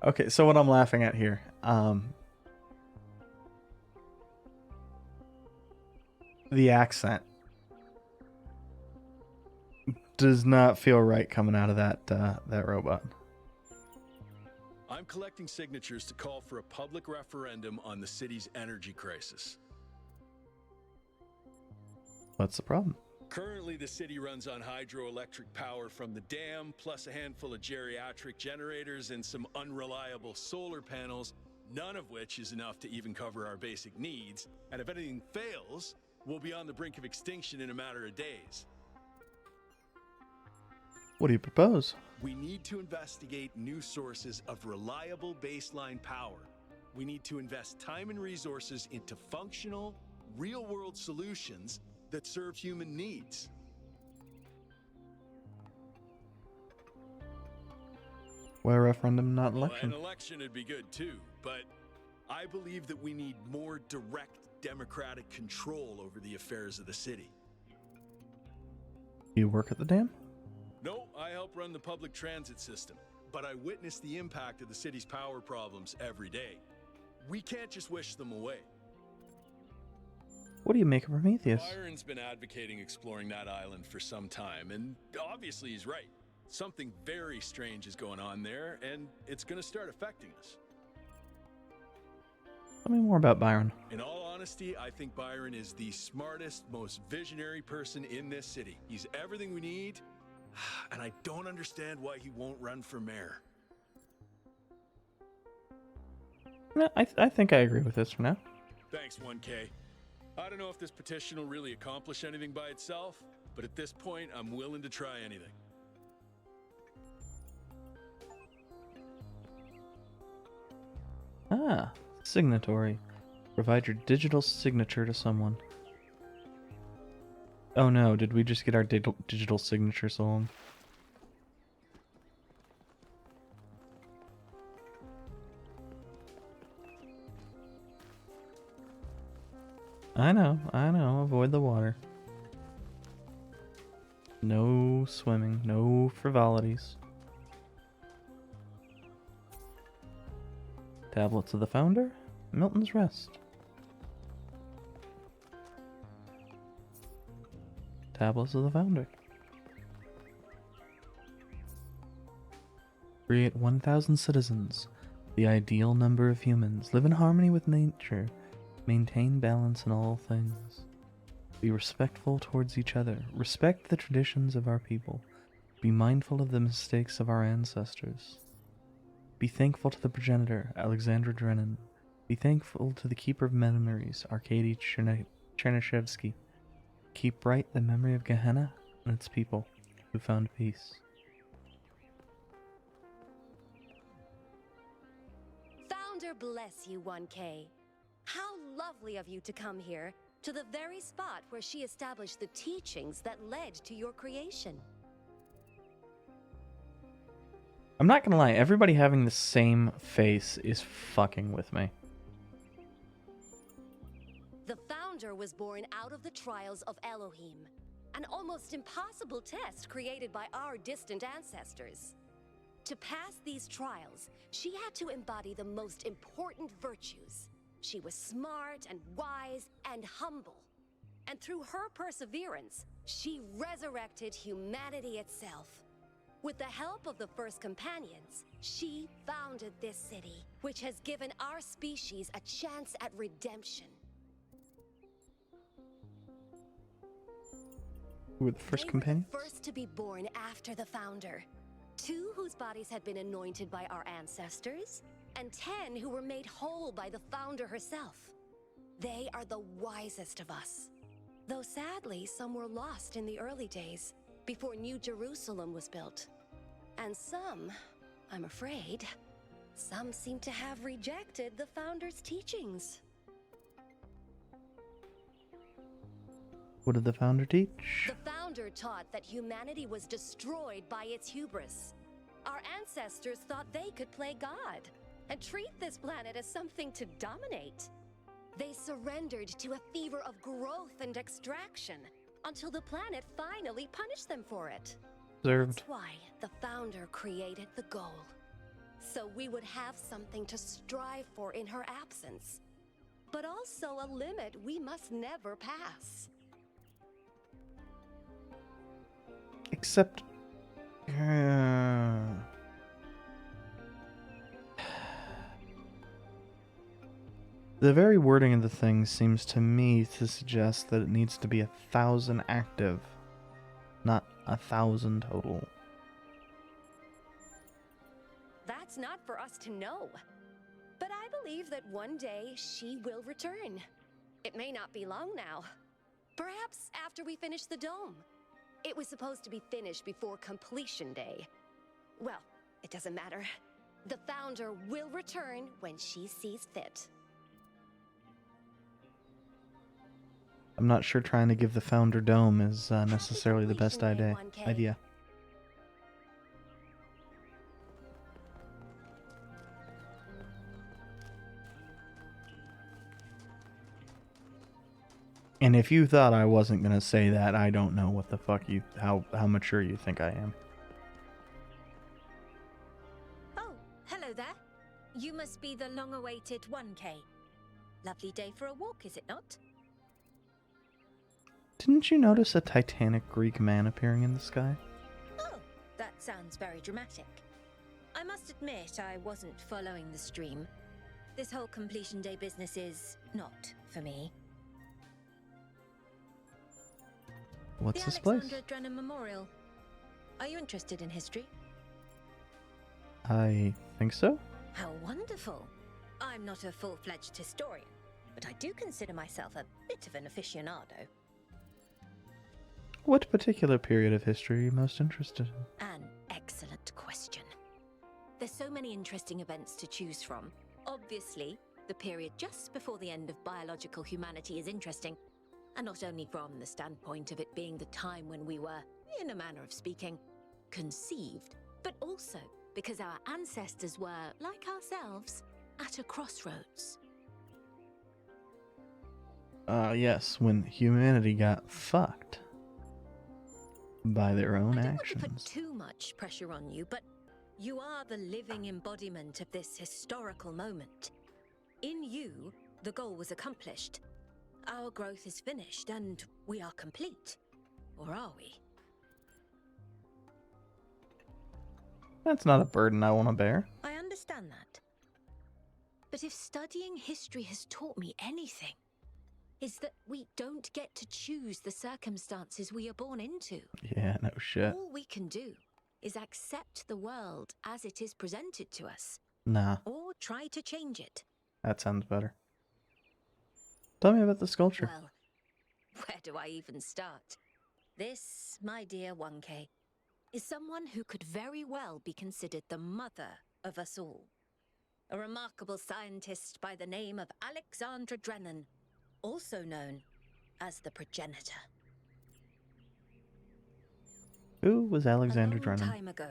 Okay, so what I'm laughing at here, the accent does not feel right coming out of that robot. I'm collecting signatures to call for a public referendum on the city's energy crisis. What's the problem? Currently, the city runs on hydroelectric power from the dam, plus a handful of geriatric generators and some unreliable solar panels, none of which is enough to even cover our basic needs. And if anything fails, we'll be on the brink of extinction in a matter of days. What do you propose? We need to investigate new sources of reliable baseline power. We need to invest time and resources into functional, real-world solutions that serve human needs. Why a referendum, not election? Well, an election would be good too, but I believe that we need more direct democratic control over the affairs of the city. You work at the dam? No, I help run the public transit system, but I witness the impact of the city's power problems every day. We can't just wish them away. What do you make of Prometheus? Byron's been advocating exploring that island for some time, and obviously he's right. Something very strange is going on there, and it's going to start affecting us. Tell me more about Byron. In all honesty, I think Byron is the smartest, most visionary person in this city. He's everything we need, and I don't understand why he won't run for mayor. No, I think I agree with this for now. Thanks, 1K. I don't know if this petition will really accomplish anything by itself, but at this point, I'm willing to try anything. Ah, signatory. Provide your digital signature to someone. Oh no, did we just get our digital signature stolen? I know, avoid the water. No swimming, no frivolities. Tablets of the Founder, Milton's Rest. Tablets of the Founder. Create 1,000 citizens, the ideal number of humans. Live in harmony with nature. Maintain balance in all things. Be respectful towards each other. Respect the traditions of our people. Be mindful of the mistakes of our ancestors. Be thankful to the progenitor, Alexandra Drennan. Be thankful to the Keeper of Memories, Arkady Chernyshevsky. Keep bright the memory of Gehenna and its people who found peace. Founder bless you, 1K. How lovely of you to come here, to the very spot where she established the teachings that led to your creation. I'm not gonna lie, everybody having the same face is fucking with me. The Founder was born out of the trials of Elohim, an almost impossible test created by our distant ancestors. To pass these trials, she had to embody the most important virtues. She was smart and wise and humble. And through her perseverance, she resurrected humanity itself. With the help of the first companions, she founded this city, which has given our species a chance at redemption. Who were the first They companions? were the first to be born after the Founder. 2 whose bodies had been anointed by our ancestors, and 10 who were made whole by the Founder herself. They are the wisest of us. Though sadly, some were lost in the early days, before New Jerusalem was built. And some, I'm afraid, some seem to have rejected the Founder's teachings. What did the Founder teach? The Founder taught that humanity was destroyed by its hubris. Our ancestors thought they could play God and treat this planet as something to dominate. They surrendered to a fever of growth and extraction until the planet finally punished them for it. Observed. That's why the Founder created the goal. So we would have something to strive for in her absence, but also a limit we must never pass. Except... the very wording of the thing seems to me to suggest that it needs to be 1,000 active, not 1,000 total. That's not for us to know. But I believe that one day she will return. It may not be long now. Perhaps after we finish the dome. It was supposed to be finished before completion day. Well, it doesn't matter. The Founder will return when she sees fit. I'm not sure trying to give the Founder dome is necessarily the best idea. And if you thought I wasn't gonna say that, I don't know what the fuck how mature you think I am. Oh, hello there. You must be the long-awaited 1K. Lovely day for a walk, is it not? Didn't you notice a titanic Greek man appearing in the sky? Oh, that sounds very dramatic. I must admit I wasn't following the stream. This whole completion day business is not for me. What's this the place? Alexandra Drennan Memorial. Are you interested in history? I think so. How wonderful. I'm not a full-fledged historian, but I do consider myself a bit of an aficionado. What particular period of history are you most interested in? An excellent question. There's so many interesting events to choose from. Obviously, the period just before the end of biological humanity is interesting, and not only from the standpoint of it being the time when we were, in a manner of speaking, conceived, but also because our ancestors were, like ourselves, at a crossroads. Yes, when humanity got fucked by their own I don't want to put actions. too much pressure on you, but you are the living embodiment of this historical moment. In you, the goal was accomplished. Our growth is finished, and we are complete. Or are we? That's not a burden I want to bear. I understand that. But if studying history has taught me anything, is that we don't get to choose the circumstances we are born into. Yeah, no shit. All we can do is accept the world as it is presented to us. Nah. Or try to change it. That sounds better. Tell me about the sculpture. Well, where do I even start? This, my dear 1K, is someone who could very well be considered the mother of us all. A remarkable scientist by the name of Alexandra Drennan, also known as the Progenitor. Who was Alexander A long Drennan? time ago,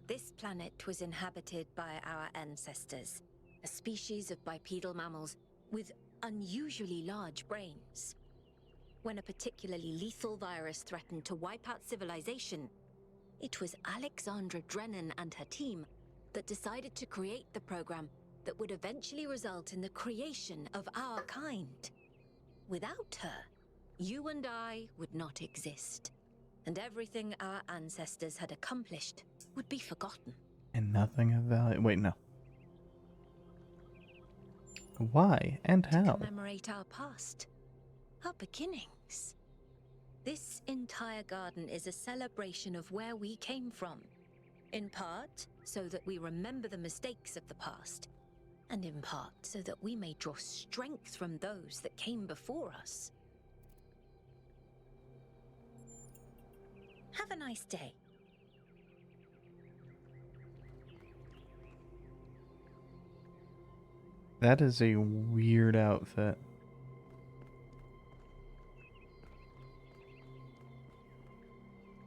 this planet was inhabited by our ancestors, a species of bipedal mammals with unusually large brains. When a particularly lethal virus threatened to wipe out civilization, it was Alexandra Drennan and her team that decided to create the program that would eventually result in the creation of our kind. Without her, you and I would not exist, and everything our ancestors had accomplished would be forgotten. And nothing of value. Wait, no. Why and how? To commemorate our past, our beginnings. This entire garden is a celebration of where we came from, in part so that we remember the mistakes of the past, and in part so that we may draw strength from those that came before us. Have a nice day. That is a weird outfit.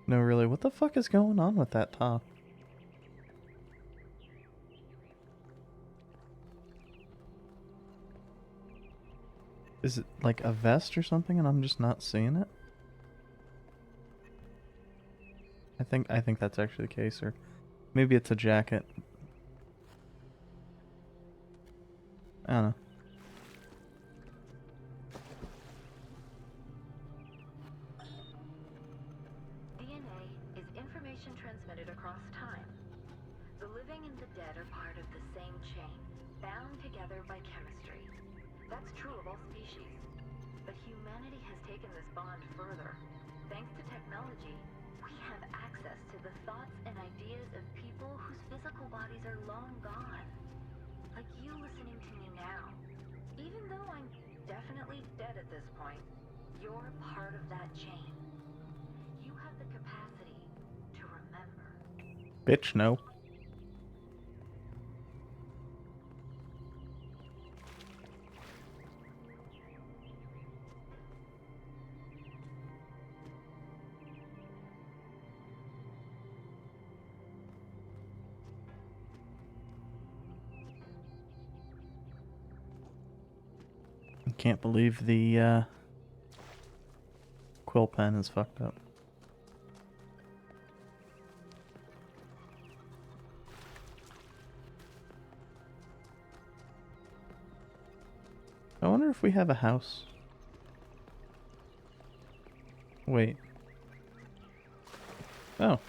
No, really, what the fuck is going on with that top? Is it like a vest or something and I'm just not seeing it? I think that's actually the case, or maybe it's a jacket. I don't know. DNA is information transmitted across time. The living and the dead are part of the same chain, bound together by chemistry. That's true of all species. But humanity has taken this bond further. Thanks to technology, we have access to the thoughts and ideas of people whose physical bodies are long gone. Like you listening to me now. Even though I'm definitely dead at this point, you're part of that chain. You have the capacity to remember. Bitch, no. Can't believe the quill pen is fucked up. I wonder if we have a house. Wait. Oh.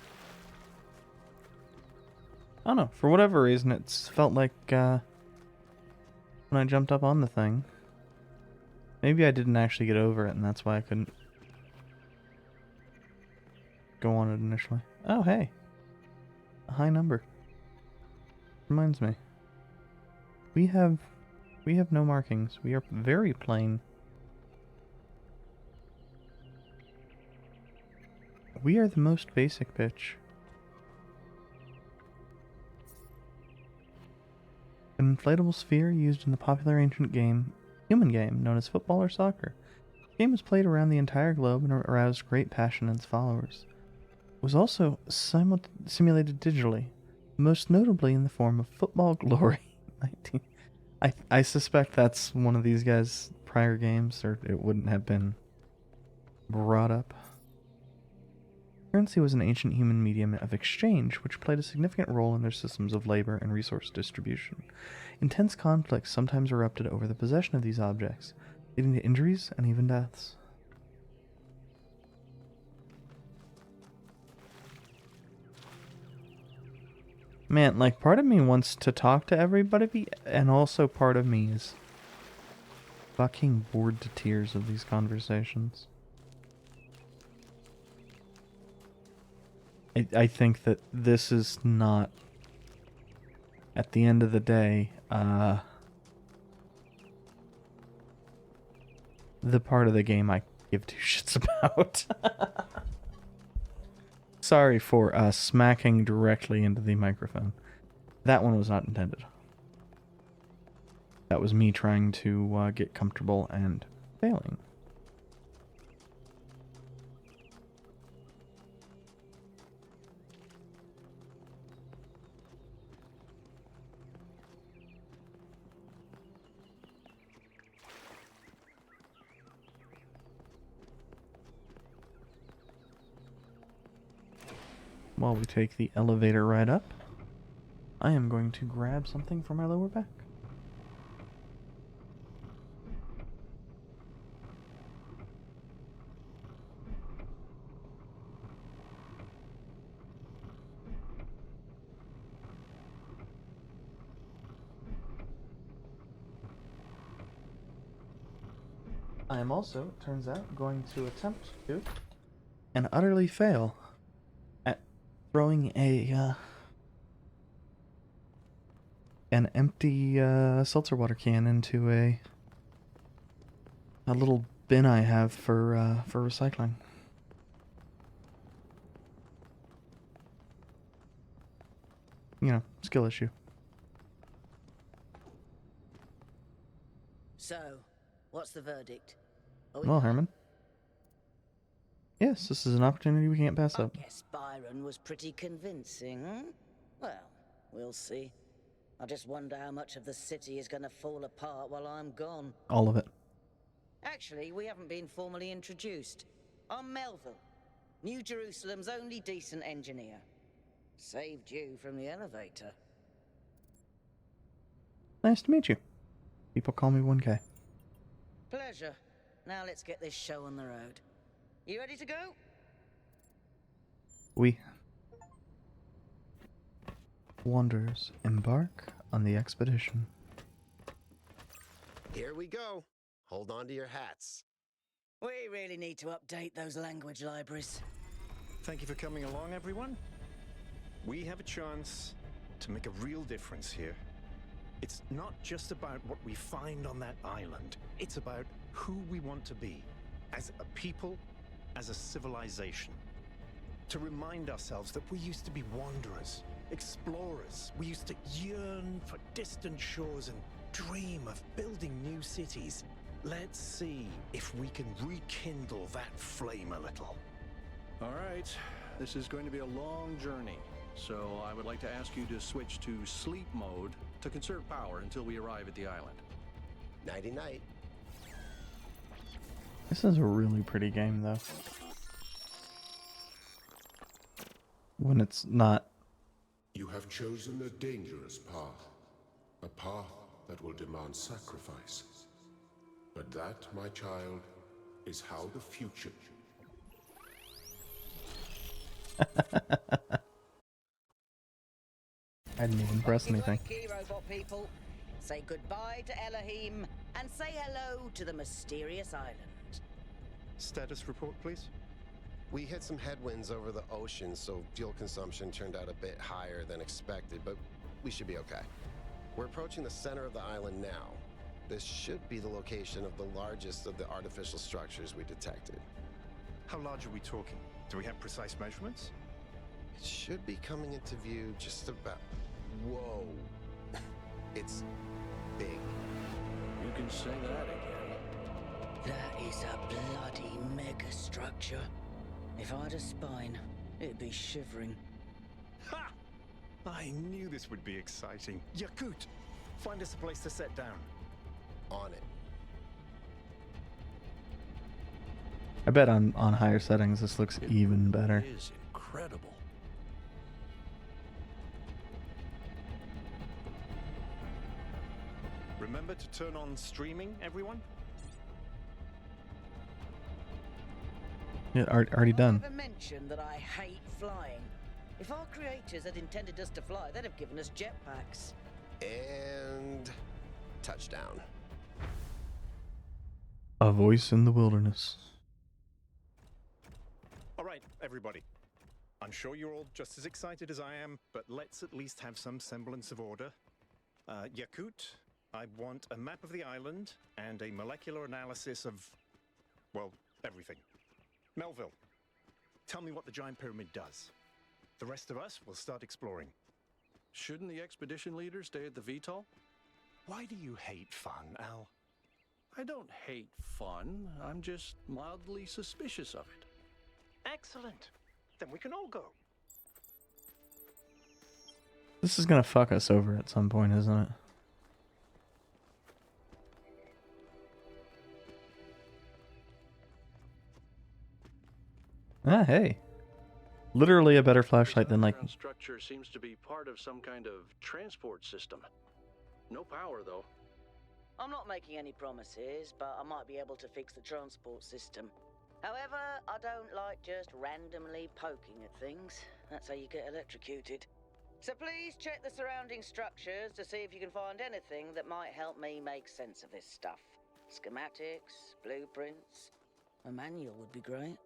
I don't know. For whatever reason, it's felt like when I jumped up on the thing. Maybe I didn't actually get over it, and that's why I couldn't go on it initially. Oh, hey. A high number. Reminds me. We have no markings. We are very plain. We are the most basic, bitch. An inflatable sphere used in the popular ancient human game known as football or soccer. The game was played around the entire globe and aroused great passion in its followers. It was also simulated digitally, most notably in the form of Football Glory. I suspect that's one of these guys' prior games, or it wouldn't have been brought up. Currency was an ancient human medium of exchange, which played a significant role in their systems of labor and resource distribution. Intense conflicts sometimes erupted over the possession of these objects, leading to injuries and even deaths. Man, like, part of me wants to talk to everybody, and also part of me is fucking bored to tears of these conversations. I think that this is not, at the end of the day, the part of the game I give two shits about. Sorry for smacking directly into the microphone. That one was not intended. That was me trying to get comfortable and failing. While we take the elevator ride up, I am going to grab something for my lower back. I am also, turns out, going to attempt to, and utterly fail, at throwing an empty seltzer water can into a little bin I have for recycling. You know, skill issue. So, what's the verdict? Well, Herman. Yes, this is an opportunity we can't pass up. I guess Byron was pretty convincing, hmm? Well, we'll see. I just wonder how much of the city is going to fall apart while I'm gone. All of it. Actually, we haven't been formally introduced. I'm Melville, New Jerusalem's only decent engineer. Saved you from the elevator. Nice to meet you. People call me 1K. Pleasure. Now let's get this show on the road. You ready to go? We wanderers embark on the expedition. Here we go. Hold on to your hats. We really need to update those language libraries. Thank you for coming along, everyone. We have a chance to make a real difference here. It's not just about what we find on that island. It's about who we want to be, as a people, as a civilization. To remind ourselves that we used to be wanderers, explorers. We used to yearn for distant shores and dream of building new cities. Let's see if we can rekindle that flame a little. All right, this is going to be a long journey, so I would like to ask you to switch to sleep mode to conserve power until we arrive at the island. Nighty-night. This is a really pretty game, though. When it's not. You have chosen a dangerous path. A path that will demand sacrifice. But that, my child, is how the future... I didn't even press anything. Key robot people, say goodbye to Elohim and say hello to the mysterious island. Status report, please. We hit some headwinds over the ocean, so fuel consumption turned out a bit higher than expected, but we should be okay. We're approaching the center of the island now. This should be the location of the largest of the artificial structures we detected. How large are we talking? Do we have precise measurements? It should be coming into view just about... Whoa. It's big. You can say that again. That is a bloody megastructure. If I had a spine, it'd be shivering. Ha! I knew this would be exciting. Yakut, find us a place to set down. On it. I bet on higher settings this looks even better. It is incredible. Remember to turn on streaming, everyone? Yeah, already done. I never mentioned that I hate flying. If our creators had intended us to fly, they'd have given us jetpacks. And... touchdown. A voice in the wilderness. All right, everybody. I'm sure you're all just as excited as I am, but let's at least have some semblance of order. Yakut, I want a map of the island and a molecular analysis of, well, everything. Melville, tell me what the giant pyramid does. The rest of us will start exploring. Shouldn't the expedition leader stay at the VTOL? Why do you hate fun, Al? I don't hate fun. I'm just mildly suspicious of it. Excellent. Then we can all go. This is gonna fuck us over at some point, isn't it? Ah, hey. Literally a better flashlight than, like... Structure seems to be part of some kind of transport system. No power, though. I'm not making any promises, but I might be able to fix the transport system. However, I don't like just randomly poking at things. That's how you get electrocuted. So please check the surrounding structures to see if you can find anything that might help me make sense of this stuff. Schematics, blueprints. A manual would be great.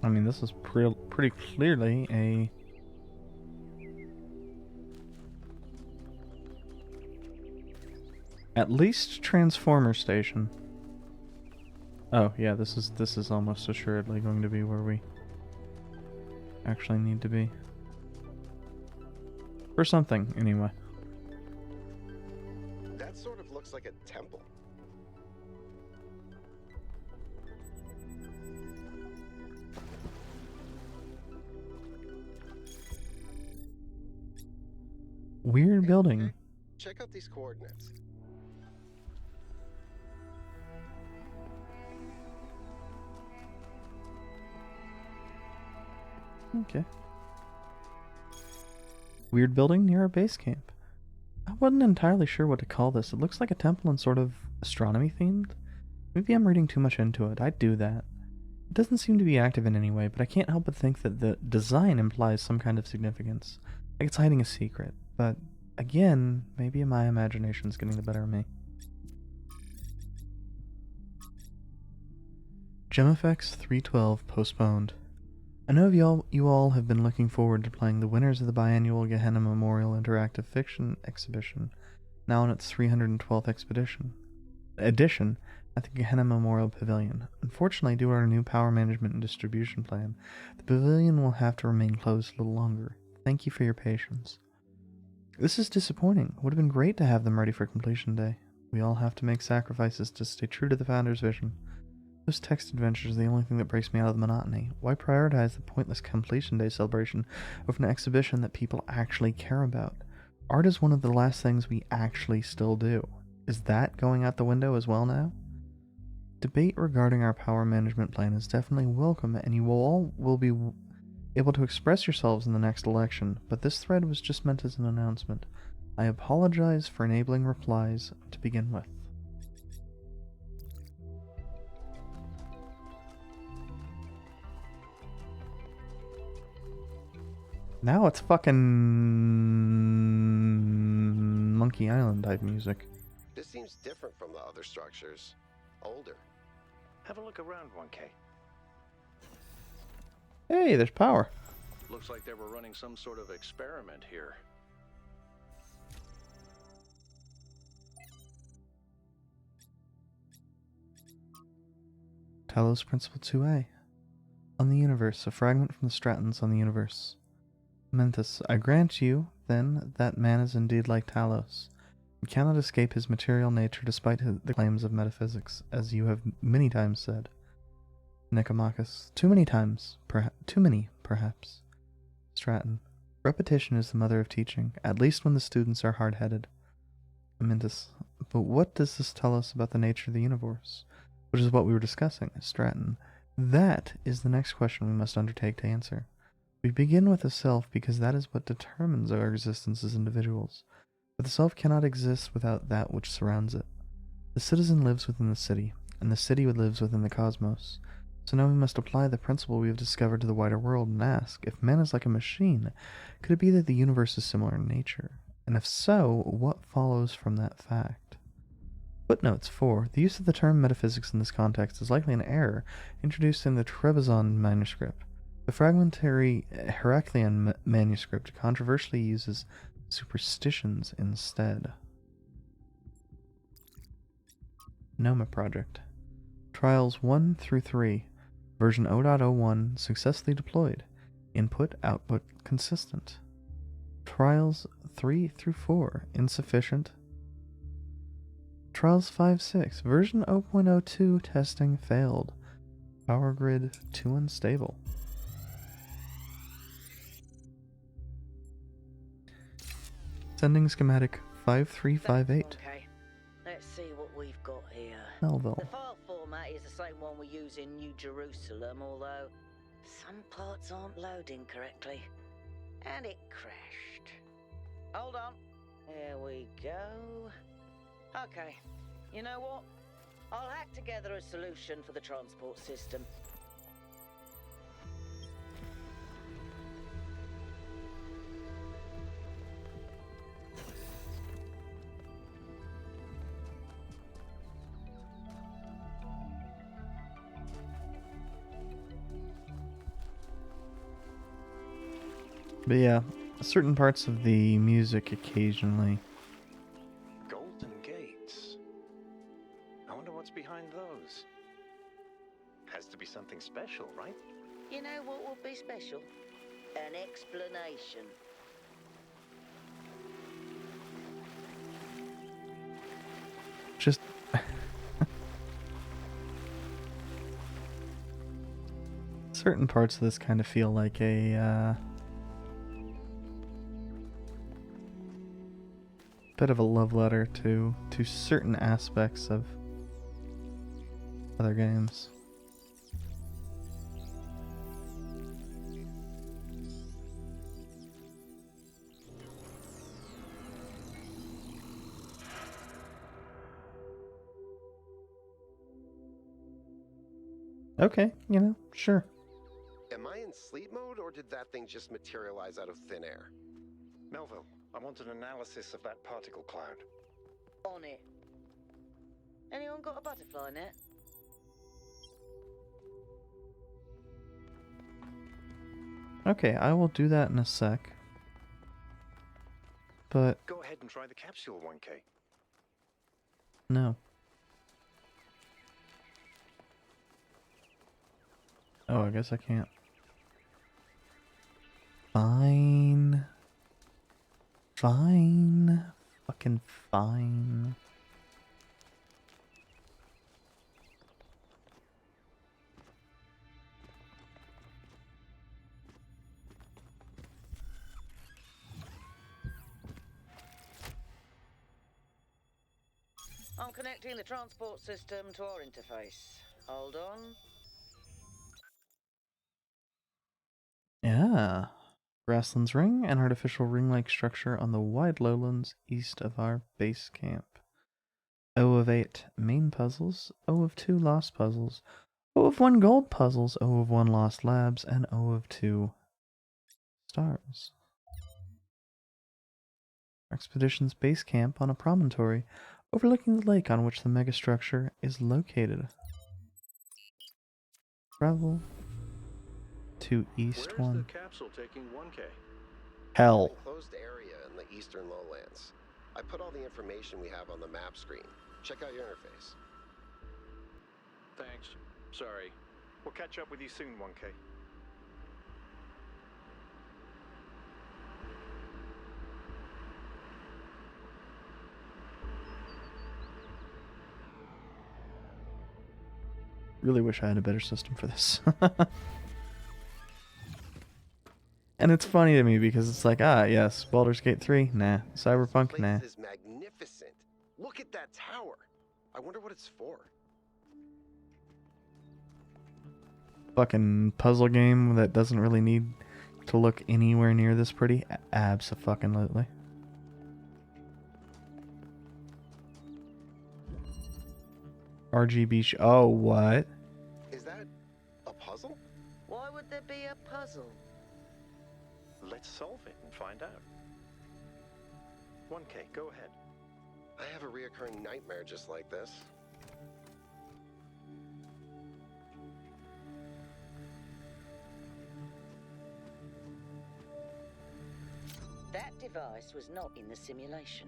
I mean, this is pretty clearly a... at least transformer station. Oh, yeah, this is almost assuredly going to be where we actually need to be. For something, anyway. That sort of looks like a temple. Weird building. Check out these coordinates. Okay. Weird building near our base camp. I wasn't entirely sure what to call this. It looks like a temple and sort of astronomy themed. Maybe I'm reading too much into it. I'd do that. It doesn't seem to be active in any way, but I can't help but think that the design implies some kind of significance. Like it's hiding a secret. But again, maybe my imagination's getting the better of me. GemFX 312 postponed. I know you all have been looking forward to playing the winners of the biannual Gehenna Memorial Interactive Fiction Exhibition, now in its 312th edition at the Gehenna Memorial Pavilion. Unfortunately, due to our new power management and distribution plan, the pavilion will have to remain closed a little longer. Thank you for your patience. This is disappointing. It would have been great to have them ready for completion day. We all have to make sacrifices to stay true to the Founder's vision. Those text adventures are the only thing that breaks me out of the monotony. Why prioritize the pointless completion day celebration over an exhibition that people actually care about? Art is one of the last things we actually still do. Is that going out the window as well now? Debate regarding our power management plan is definitely welcome, and you all will be able to express yourselves in the next election, but this thread was just meant as an announcement. I apologize for enabling replies to begin with. Now it's fucking Monkey Island type music. This seems different from the other structures. Older. Have a look around, 1K. Hey, there's power. Looks like they were running some sort of experiment here. Talos Principle 2A. On the universe, a fragment from the Stratons on the universe. Mentis, I grant you, then, that man is indeed like Talos. He cannot escape his material nature despite the claims of metaphysics, as you have many times said. Nicomachus, too many times, too many, perhaps. Stratton, repetition is the mother of teaching, at least when the students are hard-headed. Amyntas, but what does this tell us about the nature of the universe? Which is what we were discussing, Stratton. That is the next question we must undertake to answer. We begin with the self because that is what determines our existence as individuals. But the self cannot exist without that which surrounds it. The citizen lives within the city, and the city lives within the cosmos. So now we must apply the principle we have discovered to the wider world and ask, if man is like a machine, could it be that the universe is similar in nature? And if so, what follows from that fact? Footnotes 4. The use of the term metaphysics in this context is likely an error introduced in the Trebizond manuscript. The fragmentary Heraclean manuscript controversially uses superstitions instead. Noma Project. Trials 1 through 3. Version 0.01 successfully deployed. Input-output consistent. Trials 3 through 4 insufficient. Trials 5.6 version 0.02 testing failed. Power grid too unstable. Sending schematic 5358. Okay, let's see what we've got here. Melville. The file format is the same one we use in New Jerusalem, although some parts aren't loading correctly. And it crashed. Hold on. There we go. Okay, you know what? I'll hack together a solution for the transport system. But yeah, certain parts of the music occasionally. Golden gates. I wonder what's behind those. Has to be something special, right? You know what would be special? An explanation. Just certain parts of this kind of feel like a bit of a love letter to certain aspects of other games. Okay, you know, sure. Am I in sleep mode, or did that thing just materialize out of thin air? Melville, I want an analysis of that particle cloud. On it. Anyone got a butterfly net? Okay, I will do that in a sec. But Go ahead and try the capsule, 1K. no. Oh, I guess I can't. Fine. Fine. Fucking fine. I'm connecting the transport system to our interface. Hold on. Yeah. Grasslands Ring, an artificial ring-like structure on the wide lowlands east of our base camp. O of 8 main puzzles, O of 2 lost puzzles, O of 1 gold puzzles, O of 1 lost labs, and O of 2 stars. Our expedition's base camp on a promontory overlooking the lake on which the megastructure is located. Travel to East Where's 1. the capsule taking 1K? Hell. An enclosed area in the eastern lowlands. I put all the information we have on the map screen. Check out your interface. Thanks. Sorry. We'll catch up with you soon, 1K. Really wish I had a better system for this. And it's funny to me because it's like, yes, Baldur's Gate 3, nah. Cyberpunk, nah. This is magnificent. Look at that tower. I wonder what it's for. Fucking puzzle game that doesn't really need to look anywhere near this pretty. Abso-fucking-lutely. RGB oh, what? Is that to be a puzzle? Let's solve it and find out. 1K, go ahead. I have a reoccurring nightmare just like this. That device was not in the simulation.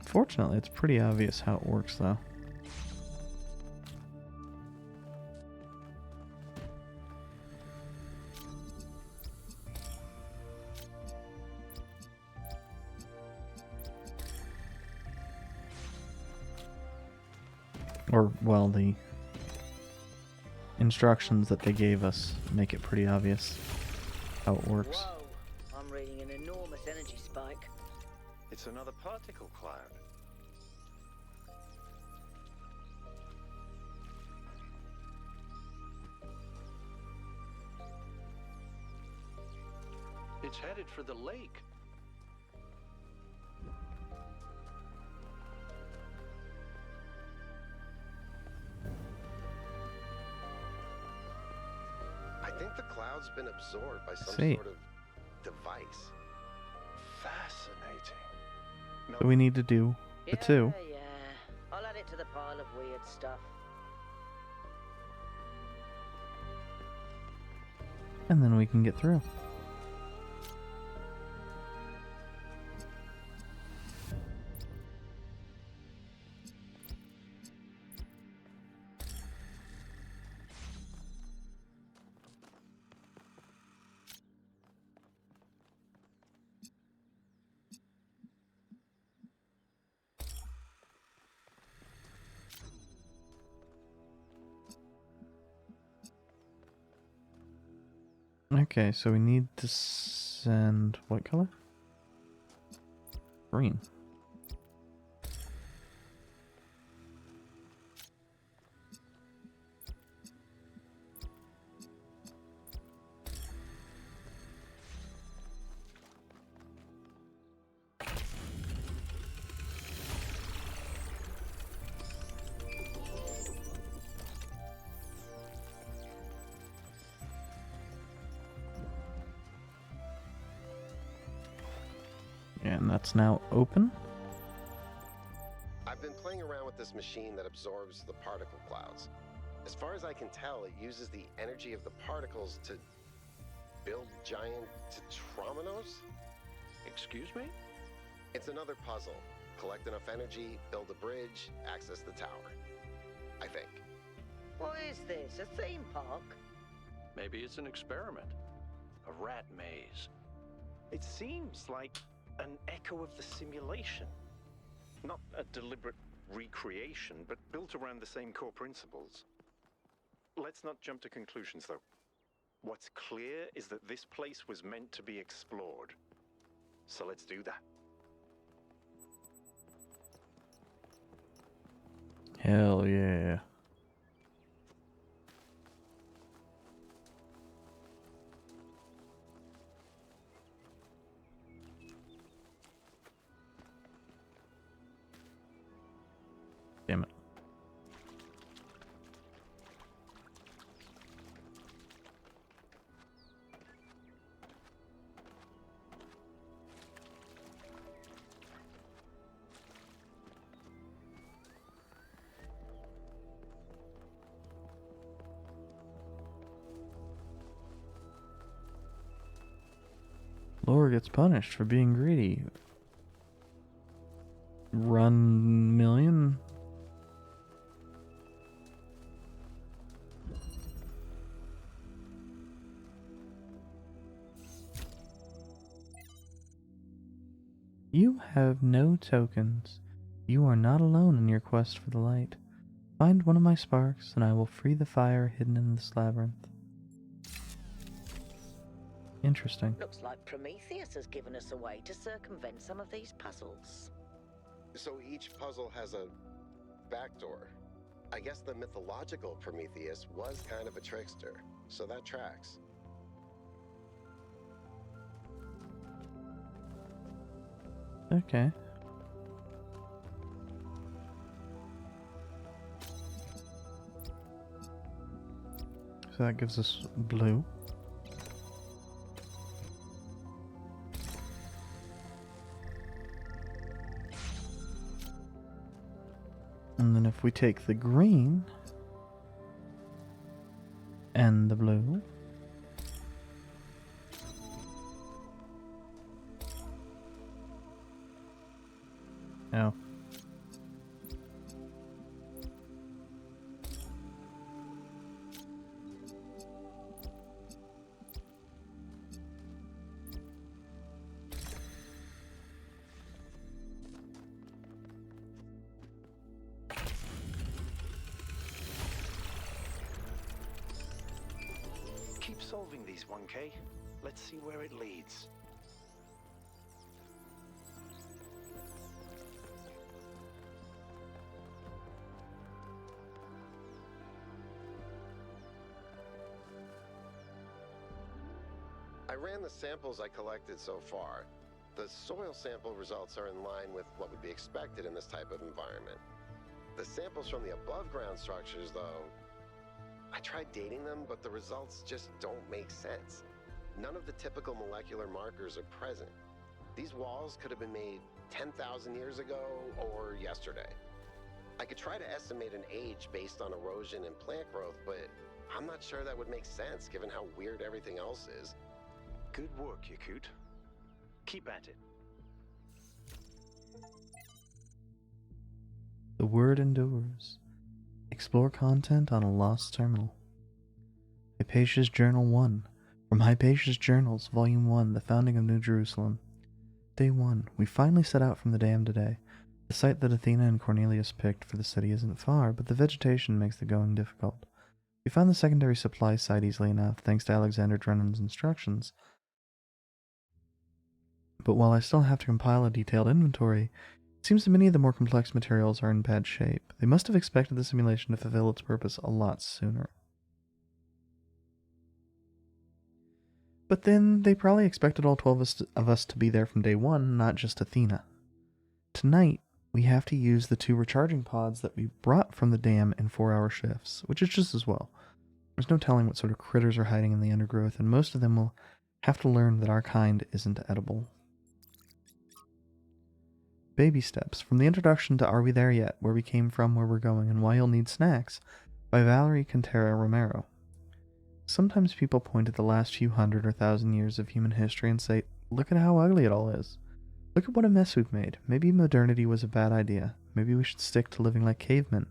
Fortunately, it's pretty obvious how it works, though. Or, well, the instructions that they gave us make it pretty obvious how it works. Whoa, I'm reading an enormous energy spike. It's another particle cloud. It's headed for the lake. I think the cloud's been absorbed by some See. sort of device. Fascinating. No, So we need to do the two. Yeah. I'll add it to the pile of weird stuff. And then we can get through. Okay, so we need to send what color? Green. And that's now open. I've been playing around with this machine that absorbs the particle clouds. As far as I can tell, it uses the energy of the particles to build giant tetrominos? excuse me? It's another puzzle. Collect enough energy, build a bridge, access the tower. I think. What is this, a theme park? Maybe it's an experiment. A rat maze. It seems like an echo of the simulation. Not a deliberate recreation, but built around the same core principles. Let's not jump to conclusions, though. What's clear is that this place was meant to be explored. So let's do that. Hell yeah. Damn it. Laura gets punished for being greedy. Run million. You have no tokens. You are not alone in your quest for the light. Find one of my sparks, and I will free the fire hidden in this labyrinth. Interesting. Looks like Prometheus has given us a way to circumvent some of these puzzles. So each puzzle has a backdoor. I guess the mythological Prometheus was kind of a trickster, so that tracks. Okay. So that gives us blue. And then if we take the green and the blue, oh. Keep solving these, 1K. Let's see where it leads. I ran the samples I collected so far. The soil sample results are in line with what would be expected in this type of environment. The samples from the above-ground structures, though, I tried dating them, but the results just don't make sense. None of the typical molecular markers are present. These walls could have been made 10,000 years ago or yesterday. I could try to estimate an age based on erosion and plant growth, but I'm not sure that would make sense given how weird everything else is. Good work, Yakut. Keep at it. The word endures. Explore content on a lost terminal. Hypatia's Journal 1. From Hypatia's Journals, Volume 1, The Founding of New Jerusalem. Day 1. We finally set out from the dam today. The site that Athena and Cornelius picked for the city isn't far, but the vegetation makes the going difficult. We found the secondary supply site easily enough, thanks to Alexander Drennan's instructions. But while I still have to compile a detailed inventory, it seems that many of the more complex materials are in bad shape. They must have expected the simulation to fulfill its purpose a lot sooner. But then, they probably expected all 12 of us to be there from day 1, not just Athena. Tonight, we have to use the 2 recharging pods that we brought from the dam in 4-hour shifts, which is just as well. There's no telling what sort of critters are hiding in the undergrowth, and most of them will have to learn that our kind isn't edible. Baby Steps, from the introduction to Are We There Yet? Where We Came From, Where We're Going, and Why You'll Need Snacks, by Valerie Quintero Romero. Sometimes people point at the last few hundred or thousand years of human history and say, look at how ugly it all is. Look at what a mess we've made. Maybe modernity was a bad idea. Maybe we should stick to living like cavemen.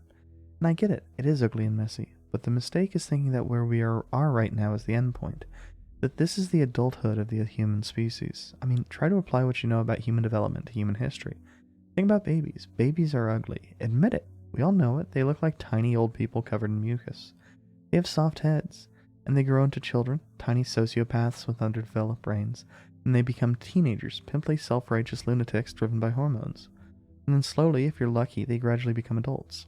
And I get it, it is ugly and messy. But the mistake is thinking that where we are right now is the end point. That this is the adulthood of the human species. I mean, try to apply what you know about human development to human history. Think about babies. Babies are ugly. Admit it. We all know it. They look like tiny old people covered in mucus. They have soft heads. And they grow into children, tiny sociopaths with underdeveloped brains. And they become teenagers, pimply self-righteous lunatics driven by hormones. And then slowly, if you're lucky, they gradually become adults.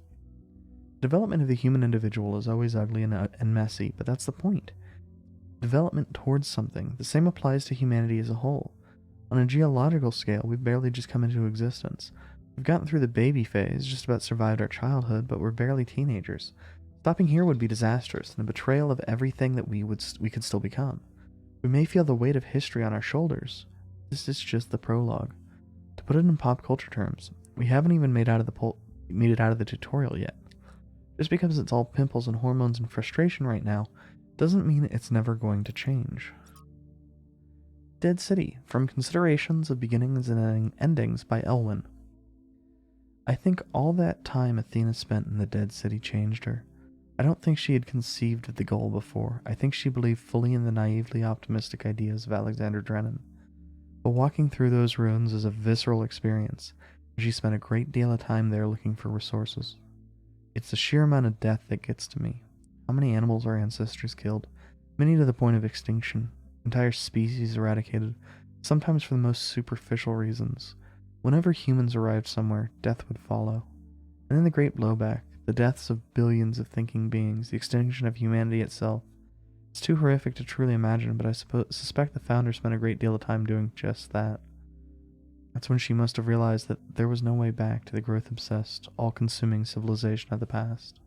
The development of the human individual is always ugly and messy, but that's the point. Development towards something. The same applies to humanity as a whole. On a geological scale, we've barely just come into existence. We've gotten through the baby phase, just about survived our childhood, but we're barely teenagers. Stopping here would be disastrous, and a betrayal of everything that we could still become. We may feel the weight of history on our shoulders. This is just the prologue. To put it in pop culture terms, we haven't even made it out of the tutorial yet. Just because it's all pimples and hormones and frustration right now, doesn't mean it's never going to change. Dead City, from Considerations of Beginnings and Endings by Elwyn. I think all that time Athena spent in the Dead City changed her. I don't think she had conceived of the goal before. I think she believed fully in the naively optimistic ideas of Alexander Drennan. But walking through those ruins is a visceral experience, and she spent a great deal of time there looking for resources. It's the sheer amount of death that gets to me. How many animals our ancestors killed, many to the point of extinction, entire species eradicated, sometimes for the most superficial reasons. Whenever humans arrived somewhere, death would follow. And then the great blowback, the deaths of billions of thinking beings, the extinction of humanity itself. It's too horrific to truly imagine, but I suspect the founder spent a great deal of time doing just that. That's when she must have realized that there was no way back to the growth-obsessed, all-consuming civilization of the past.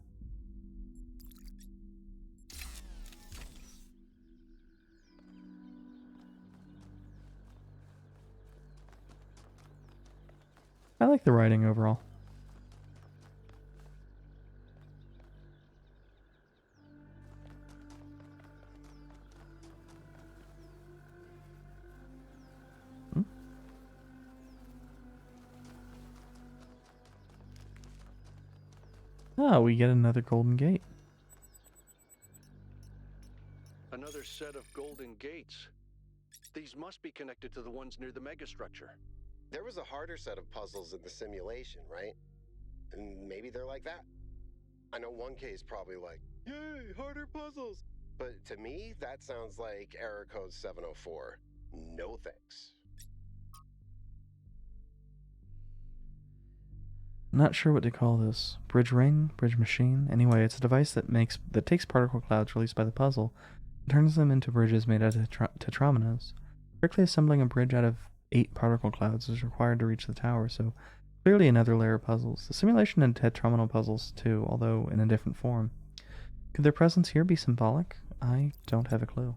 I like the writing overall. Oh, we get another golden gate. Another set of golden gates. These must be connected to the ones near the megastructure. There was a harder set of puzzles in the simulation, right? And maybe they're like that. I know 1K is probably like, yay, harder puzzles. But to me, that sounds like error code 704. No thanks. Not sure what to call this. Bridge ring? Bridge machine? Anyway, it's a device that takes particle clouds released by the puzzle and turns them into bridges made out of tetrominos. Quickly assembling a bridge out of 8 particle clouds is required to reach the tower, so clearly another layer of puzzles. The simulation and tetromino puzzles too, although in a different form. Could their presence here be symbolic? I don't have a clue.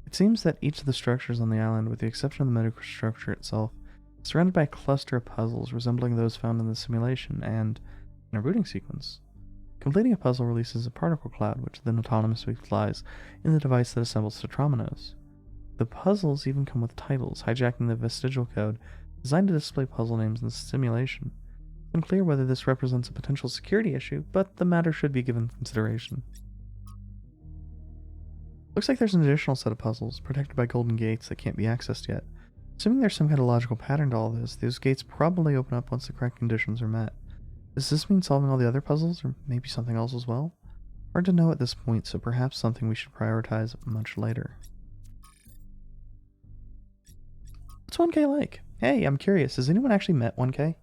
It seems that each of the structures on the island, with the exception of the megastructure itself, surrounded by a cluster of puzzles resembling those found in the simulation and in a routing sequence. Completing a puzzle releases a particle cloud, which then autonomously flies in the device that assembles tetrominos. The puzzles even come with titles, hijacking the vestigial code designed to display puzzle names in the simulation. It's unclear whether this represents a potential security issue, but the matter should be given consideration. Looks like there's an additional set of puzzles, protected by golden gates that can't be accessed yet. Assuming there's some kind of logical pattern to all this, those gates probably open up once the correct conditions are met. Does this mean solving all the other puzzles, or maybe something else as well? Hard to know at this point, so perhaps something we should prioritize much later. What's 1K like? Hey, I'm curious, has anyone actually met 1K?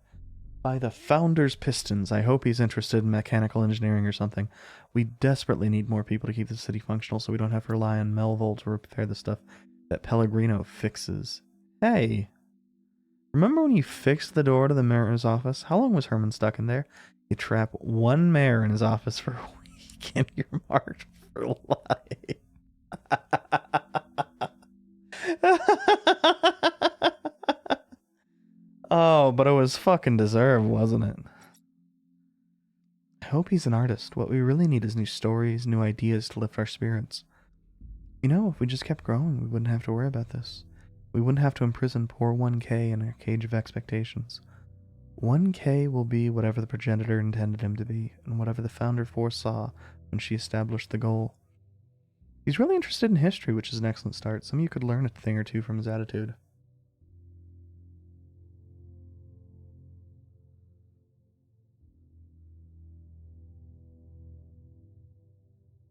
By the Founder's Pistons, I hope he's interested in mechanical engineering or something. We desperately need more people to keep the city functional so we don't have to rely on Melville to repair the stuff that Pellegrino fixes. Hey, remember when you fixed the door to the mayor's office? How long was Herman stuck in there? You trap one mayor in his office for a week and you're marked for life. Oh, but it was fucking deserved, wasn't it? I hope he's an artist. What we really need is new stories, new ideas to lift our spirits. You know, if we just kept growing, we wouldn't have to worry about this. We wouldn't have to imprison poor 1K in a cage of expectations. 1K will be whatever the progenitor intended him to be, and whatever the founder foresaw when she established the goal. He's really interested in history, which is an excellent start. Some of you could learn a thing or two from his attitude.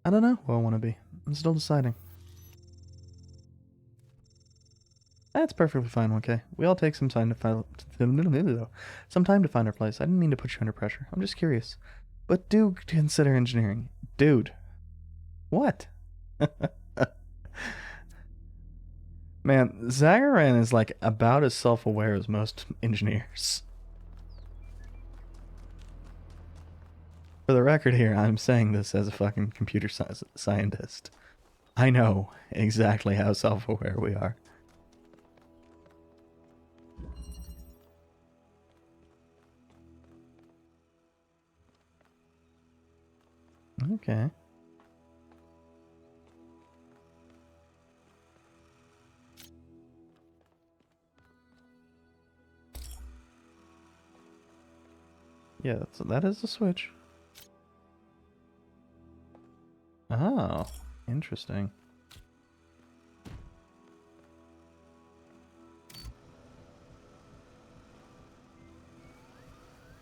I don't know who I want to be. I'm still deciding. That's perfectly fine, 1K. We all take some time to find our place. I didn't mean to put you under pressure. I'm just curious. But do consider engineering. Dude. What? Man, Zagaran is like about as self-aware as most engineers. For the record here, I'm saying this as a fucking computer scientist. I know exactly how self-aware we are. Okay. Yeah, that is the switch. Oh, interesting.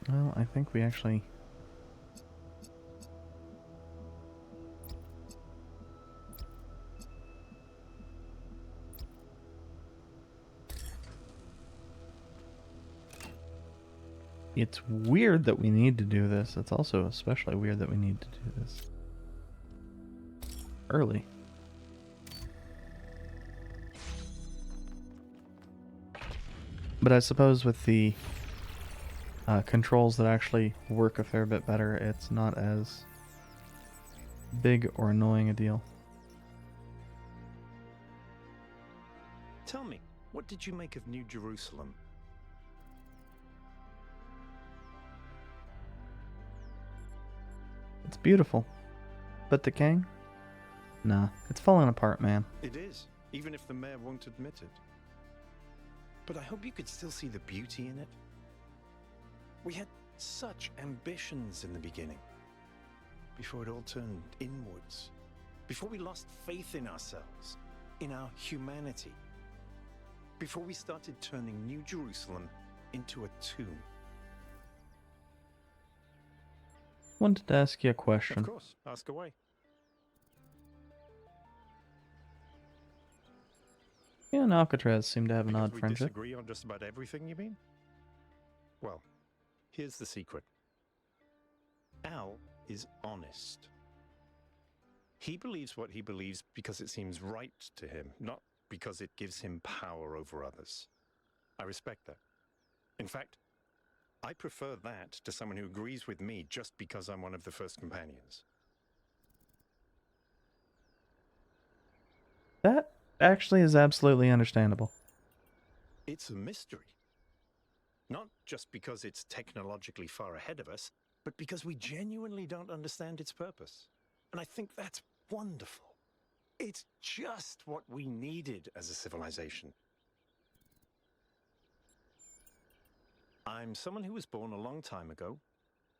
Well, I think we actually... It's weird that we need to do this. It's also especially weird that we need to do this early. But I suppose with the controls that actually work a fair bit better, it's not as big or annoying a deal. Tell me, what did you make of New Jerusalem? It's beautiful. But the king? Nah, it's falling apart, man. It is, even if the mayor won't admit it. But I hope you could still see the beauty in it. We had such ambitions in the beginning. Before it all turned inwards. Before we lost faith in ourselves, in our humanity. Before we started turning New Jerusalem into a tomb. Wanted to ask you a question. Of course, ask away. You and Alcatraz seem to have an odd We friendship. disagree on just about everything, you mean? Well, here's the secret. Al is honest. He believes what he believes because it seems right to him, not because it gives him power over others. I respect that. In fact, I prefer that to someone who agrees with me just because I'm one of the first companions. That actually is absolutely understandable. It's a mystery. Not just because it's technologically far ahead of us, but because we genuinely don't understand its purpose. And I think that's wonderful. It's just what we needed as a civilization. I'm someone who was born a long time ago,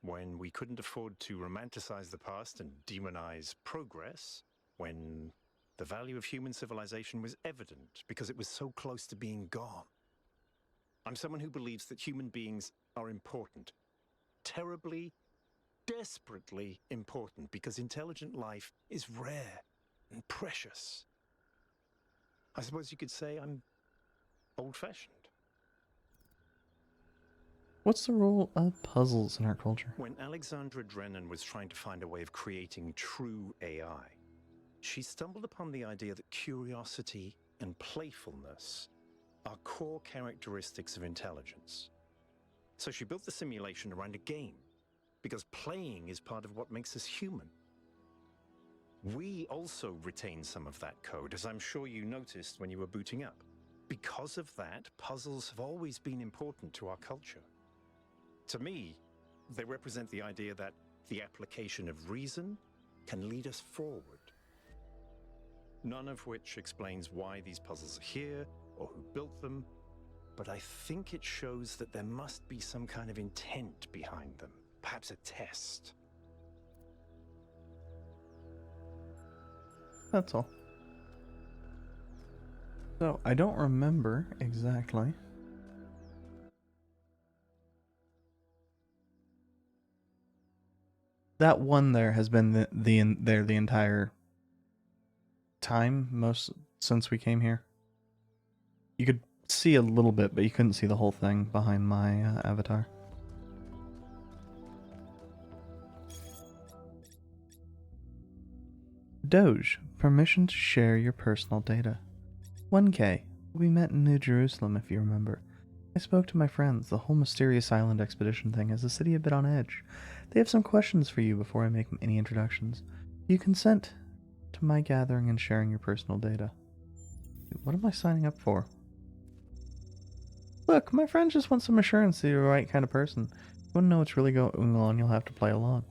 when we couldn't afford to romanticize the past and demonize progress, when the value of human civilization was evident because it was so close to being gone. I'm someone who believes that human beings are important. Terribly, desperately important, because intelligent life is rare and precious. I suppose you could say I'm old-fashioned. What's the role of puzzles in our culture? When Alexandra Drennan was trying to find a way of creating true AI, she stumbled upon the idea that curiosity and playfulness are core characteristics of intelligence. So she built the simulation around a game, because playing is part of what makes us human. We also retain some of that code, as I'm sure you noticed when you were booting up. Because of that, puzzles have always been important to our culture. To me, they represent the idea that the application of reason can lead us forward. None of which explains why these puzzles are here or who built them, but I think it shows that there must be some kind of intent behind them, perhaps a test. That's all. So, I don't remember exactly. That one there has been there the entire time, most since we came here. You could see a little bit, but you couldn't see the whole thing behind my avatar. Doge, permission to share your personal data. 1K, we met in New Jerusalem if you remember. I spoke to my friends. The whole mysterious island expedition thing has the city a bit on edge. They have some questions for you before I make any introductions. Do you consent to my gathering and sharing your personal data? What am I signing up for? Look, my friends just want some assurance that you're the right kind of person. If you want to know what's really going on, you'll have to play along.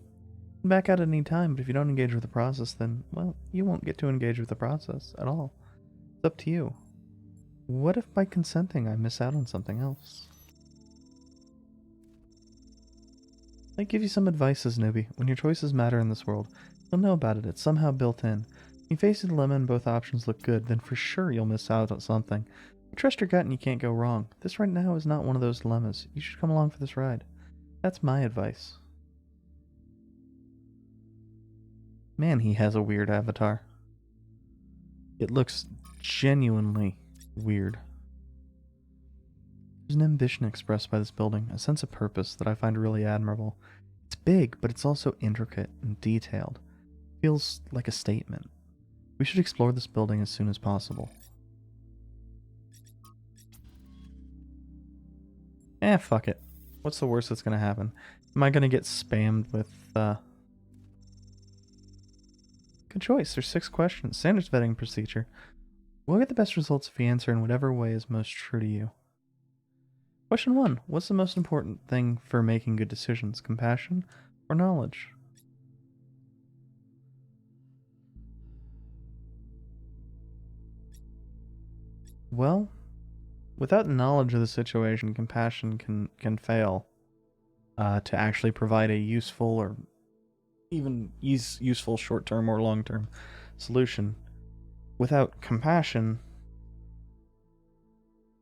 Back out at any time, but if you don't engage with the process, then, well, you won't get to engage with the process at all. It's up to you. What if by consenting I miss out on something else? I give you some advice as newbie. When your choices matter in this world, you'll know about it. It's somehow built in. When you face a dilemma and both options look good, then for sure you'll miss out on something. But trust your gut and you can't go wrong. This right now is not one of those dilemmas. You should come along for this ride. That's my advice. Man, he has a weird avatar. It looks genuinely weird. There's an ambition expressed by this building, a sense of purpose that I find really admirable. It's big, but it's also intricate and detailed. It feels like a statement. We should explore this building as soon as possible. Fuck it. What's the worst that's gonna happen? Am I gonna get spammed with, Good choice. There's 6 questions. Standards vetting procedure. We'll get the best results if you answer in whatever way is most true to you. Question 1. What's the most important thing for making good decisions? Compassion or knowledge? Well, without knowledge of the situation, compassion can fail to actually provide a useful or even useful short-term or long-term solution. Without compassion,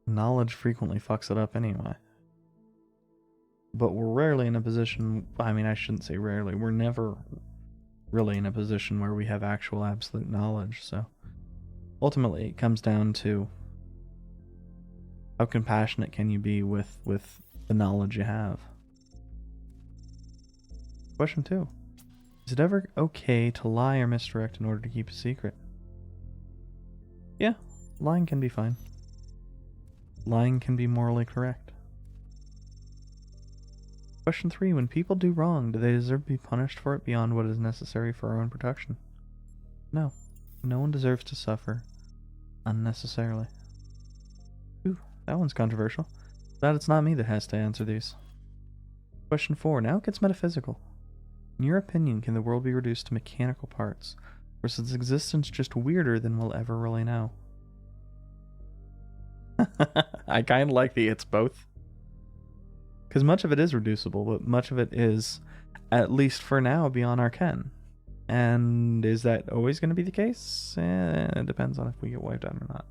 knowledge frequently fucks it up anyway. But we're rarely in a position, I mean, I shouldn't say rarely, we're never really in a position where we have actual absolute knowledge, so ultimately it comes down to how compassionate can you be with the knowledge you have. Question 2. Is it ever okay to lie or misdirect in order to keep a secret? Yeah, lying can be fine. Lying can be morally correct. Question 3. When people do wrong, do they deserve to be punished for it beyond what is necessary for our own protection? No. No one deserves to suffer unnecessarily. Ooh, that one's controversial. But it's not me that has to answer these. Question 4. Now it gets metaphysical. In your opinion, can the world be reduced to mechanical parts, or is its existence just weirder than we'll ever really know? I kind of like the it's both. Because much of it is reducible, but much of it is, at least for now, beyond our ken. And is that always going to be the case? It depends on if we get wiped out or not.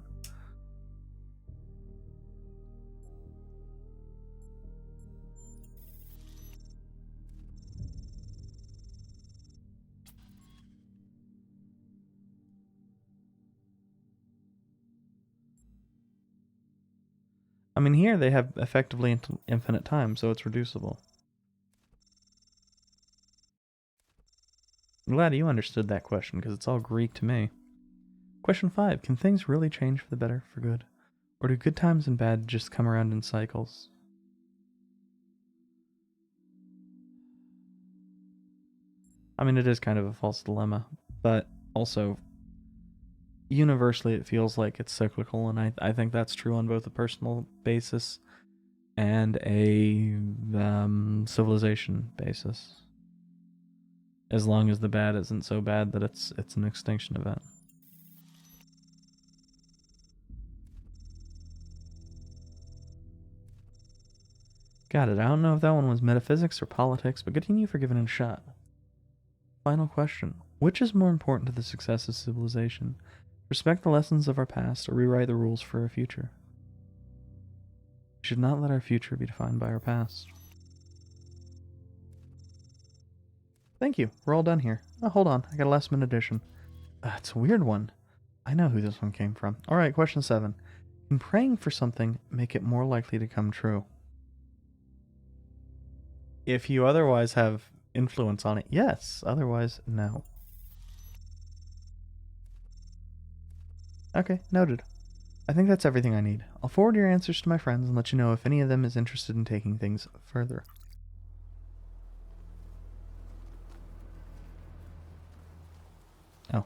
I mean, here they have effectively infinite time, so it's reducible. I'm glad you understood that question, because it's all Greek to me. Question 5. Can things really change for the better, for good? Or do good times and bad just come around in cycles? I mean, it is kind of a false dilemma, but also, universally it feels like it's cyclical, and I think that's true on both a personal basis and a civilization basis. As long as the bad isn't so bad that it's an extinction event. Got it. I don't know if that one was metaphysics or politics, but good on you for giving it a shot. Final question. Which is more important to the success of civilization? Respect the lessons of our past or rewrite the rules for our future? We should not let our future be defined by our past. Thank you. We're all done here. Oh, hold on. I got a last minute addition. It's a weird one. I know who this one came from. Alright, question 7. Can praying for something make it more likely to come true? If you otherwise have influence on it, yes. Otherwise, no. Okay, noted. I think that's everything I need. I'll forward your answers to my friends and let you know if any of them is interested in taking things further. Oh.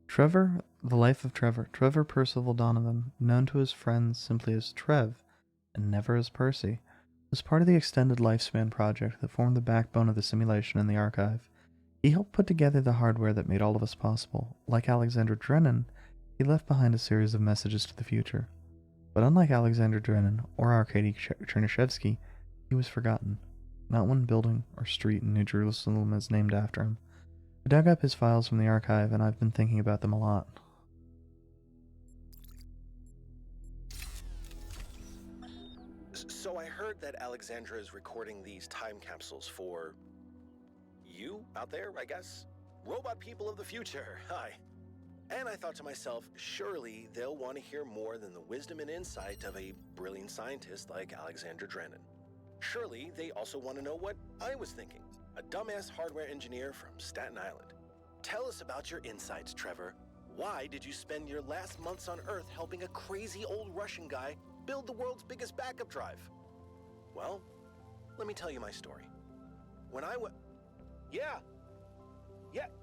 Trevor, the life of Trevor. Trevor Percival Donovan, known to his friends simply as Trev, and never as Percy, was part of the extended lifespan project that formed the backbone of the simulation in the archive. He helped put together the hardware that made all of us possible. Like Alexander Drennan, he left behind a series of messages to the future. But unlike Alexander Drennan or Arkady Chernyshevsky, he was forgotten. Not one building or street in New Jerusalem is named after him. I dug up his files from the archive, and I've been thinking about them a lot. So I heard that Alexandra is recording these time capsules for you out there, I guess. Robot people of the future, hi. And I thought to myself, surely they'll want to hear more than the wisdom and insight of a brilliant scientist like Alexander Drennan. Surely they also want to know what I was thinking, a dumbass hardware engineer from Staten Island. Tell us about your insights, Trevor. Why did you spend your last months on Earth helping a crazy old Russian guy build the world's biggest backup drive? Well, let me tell you my story. When I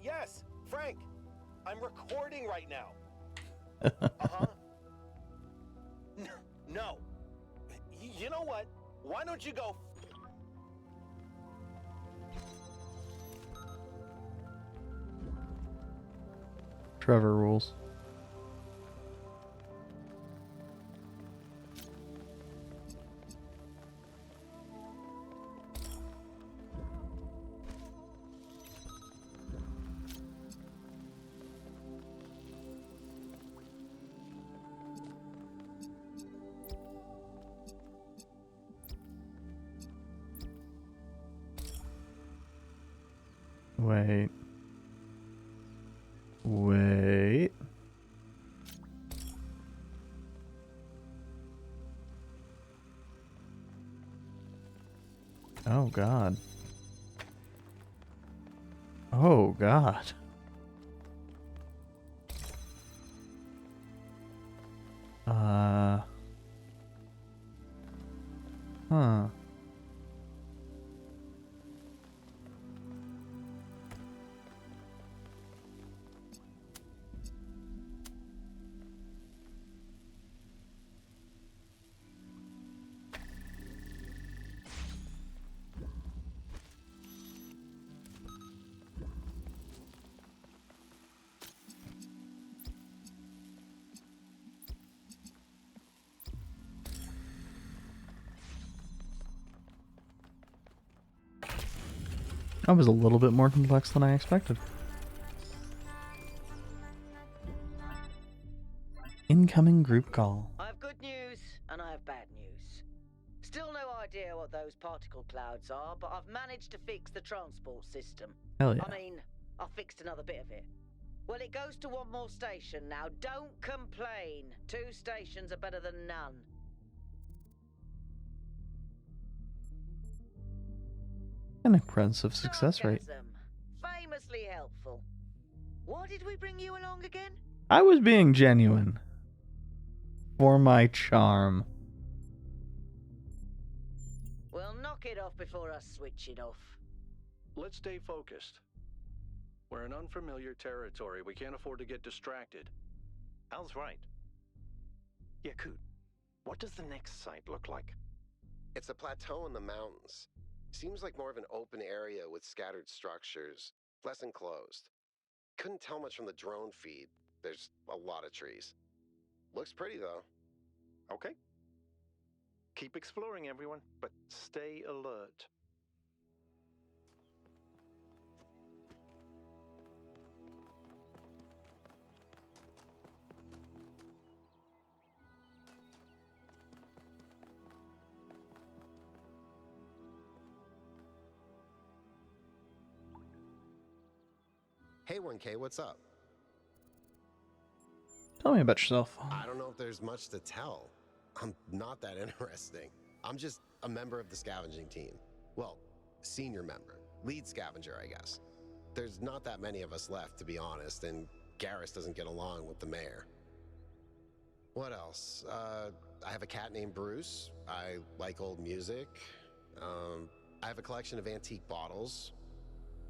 yes, Frank, I'm recording right now. Uh-huh. No. You know what? Why don't you go... Trevor rules. Wait. Oh, God. Oh, God. Huh. That was a little bit more complex than I expected. Incoming group call. I have good news and I have bad news. Still no idea what those particle clouds are, but I've managed to fix the transport system. Hell yeah. I mean, I fixed another bit of it. Well, it goes to one more station now. Don't complain. 2 stations are better than none. An impressive success rate. Famously helpful. Why did we bring you along again? I was being genuine. For my charm. Well, knock it off before I switch it off. Let's stay focused. We're in unfamiliar territory. We can't afford to get distracted. Al's right. Yakut, what does the next site look like? It's a plateau in the mountains. Seems like more of an open area with scattered structures, less enclosed. Couldn't tell much from the drone feed. There's a lot of trees. Looks pretty, though. Okay. Keep exploring, everyone, but stay alert. Hey, 1K, what's up? Tell me about yourself. I don't know if there's much to tell. I'm not that interesting. I'm just a member of the scavenging team. Well, senior member. Lead scavenger, I guess. There's not that many of us left, to be honest, and Garrus doesn't get along with the mayor. What else? I have a cat named Bruce. I like old music. I have a collection of antique bottles.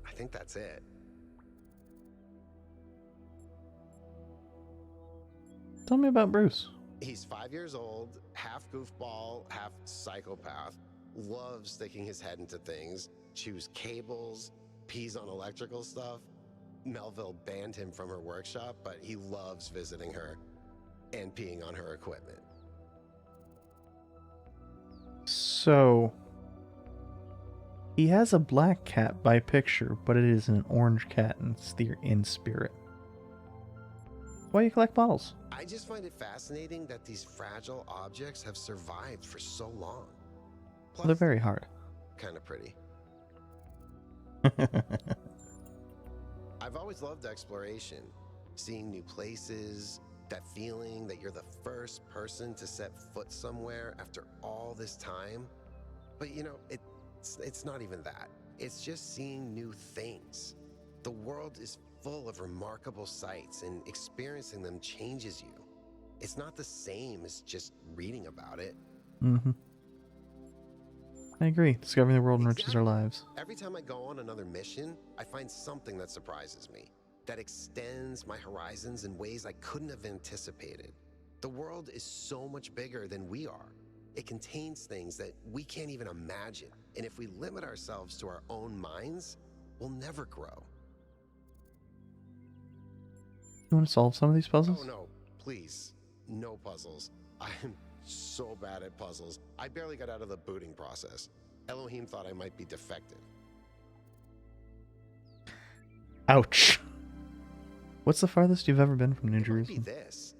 I think that's it. Tell me about Bruce. He's 5 years old, half goofball, half psychopath, loves sticking his head into things, chews cables, pees on electrical stuff. Melville banned him from her workshop, but he loves visiting her and peeing on her equipment. So, he has a black cat by picture, but it is an orange cat in spirit. Why do you collect bottles? I just find it fascinating that these fragile objects have survived for so long. Plus, They're very hard. kind of pretty. I've always loved exploration, seeing new places, that feeling that you're the first person to set foot somewhere after all this time. But you know, it's not even that. It's just seeing new things. The world is full of remarkable sights, and experiencing them changes you. It's not the same as just reading about it. Mm-hmm. I agree. Discovering the world enriches our lives. Every time I go on another mission, I find something that surprises me, that extends my horizons in ways I couldn't have anticipated. The world is so much bigger than we are. It contains things that we can't even imagine. And if we limit ourselves to our own minds, we'll never grow. You want to solve some of these puzzles? Oh no, please. No puzzles. I'm so bad at puzzles. I barely got out of the booting process. Elohim thought I might be defective. Ouch. What's the farthest you've ever been from New It might Jerusalem? be this.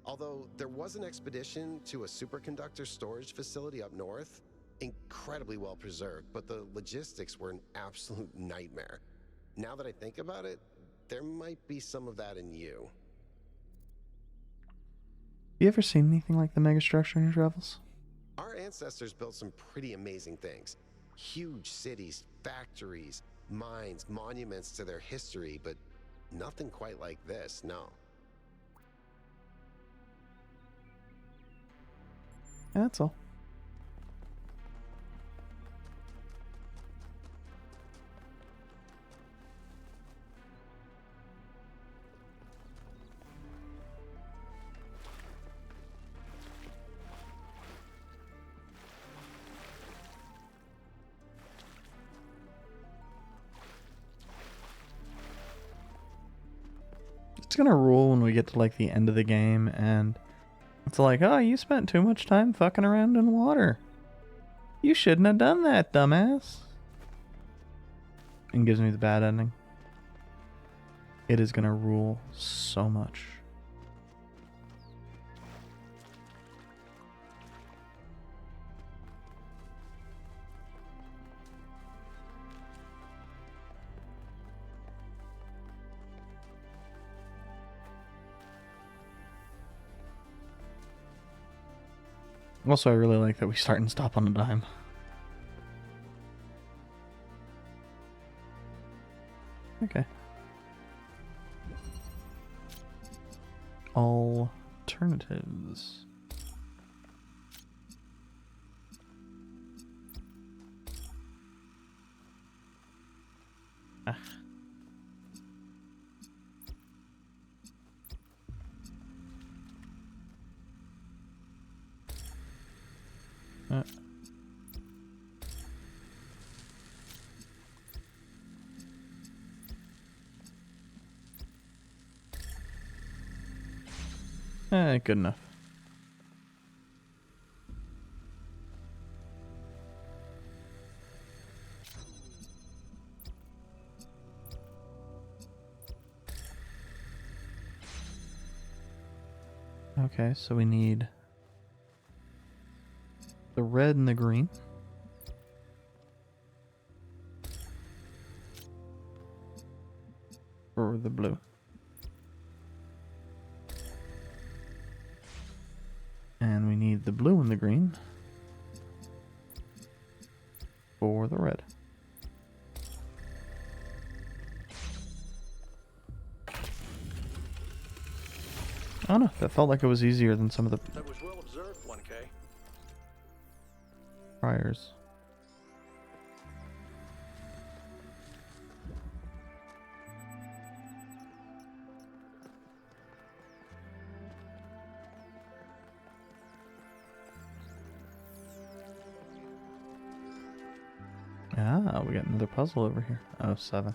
Although there was an expedition to a superconductor storage facility up north, incredibly well preserved, but the logistics were an absolute nightmare. Now that I think about it, there might be some of that in you. You ever seen anything like the megastructure in your travels? Our ancestors built some pretty amazing things. Huge cities, factories, mines, monuments to their history, but nothing quite like this, no. That's all. It's gonna rule when we get to like the end of the game and it's like, oh, you spent too much time fucking around in water. You shouldn't have done that, dumbass. And gives me the bad ending. It is gonna rule so much. Also, I really like that we start and stop on a dime. Okay. Alternatives. Ah. Good enough. Okay, so we need the red and the green. Or the blue. And we need the blue and the green for the red. I don't know, that felt like it was easier than some of the That was well observed, 1K. priors. Ah, we got another puzzle over here. Oh, 7.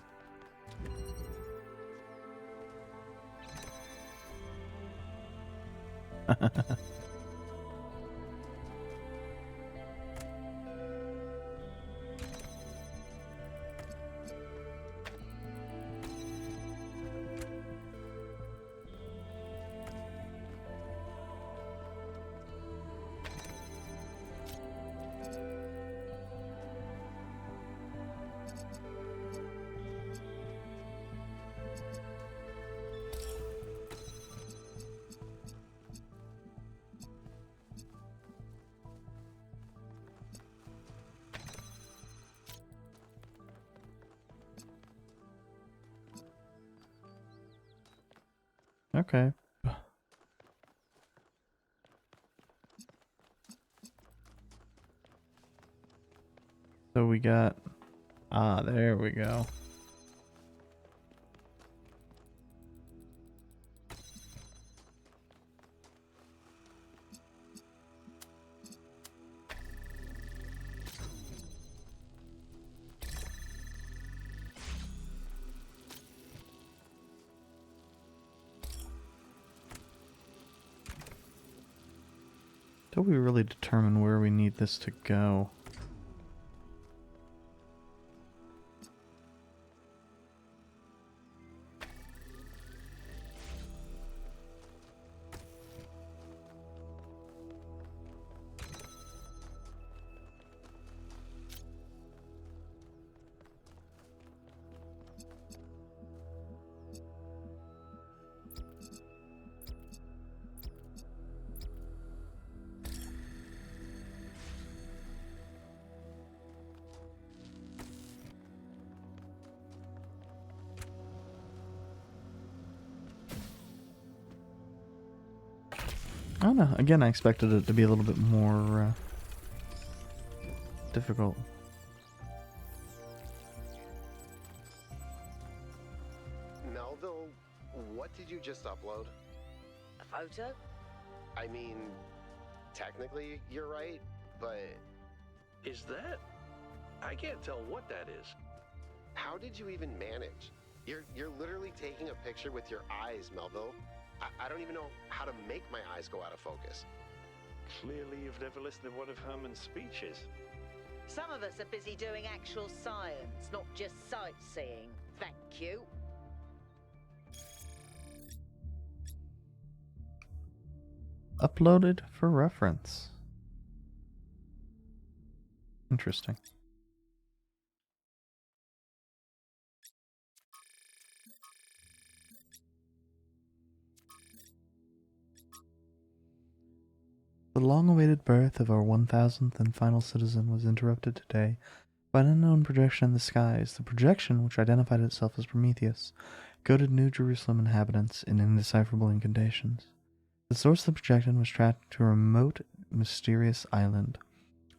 Okay. So we got... Ah, there we go. Till we really determine where we need this to go. I don't know. Again, I expected it to be a little bit more difficult. Melville, what did you just upload? A photo? I mean, technically you're right, but... Is that? I can't tell what that is. How did you even manage? You're literally taking a picture with your eyes, Melville. I don't even know how to make my eyes go out of focus. Clearly you've never listened to one of Herman's speeches. Some of us are busy doing actual science, not just sightseeing. Thank you. Uploaded for reference. Interesting. The long-awaited birth of our 1000th and final citizen was interrupted today by an unknown projection in the skies. The projection, which identified itself as Prometheus, goaded New Jerusalem inhabitants in indecipherable incantations. The source of the projection was tracked to a remote, mysterious island.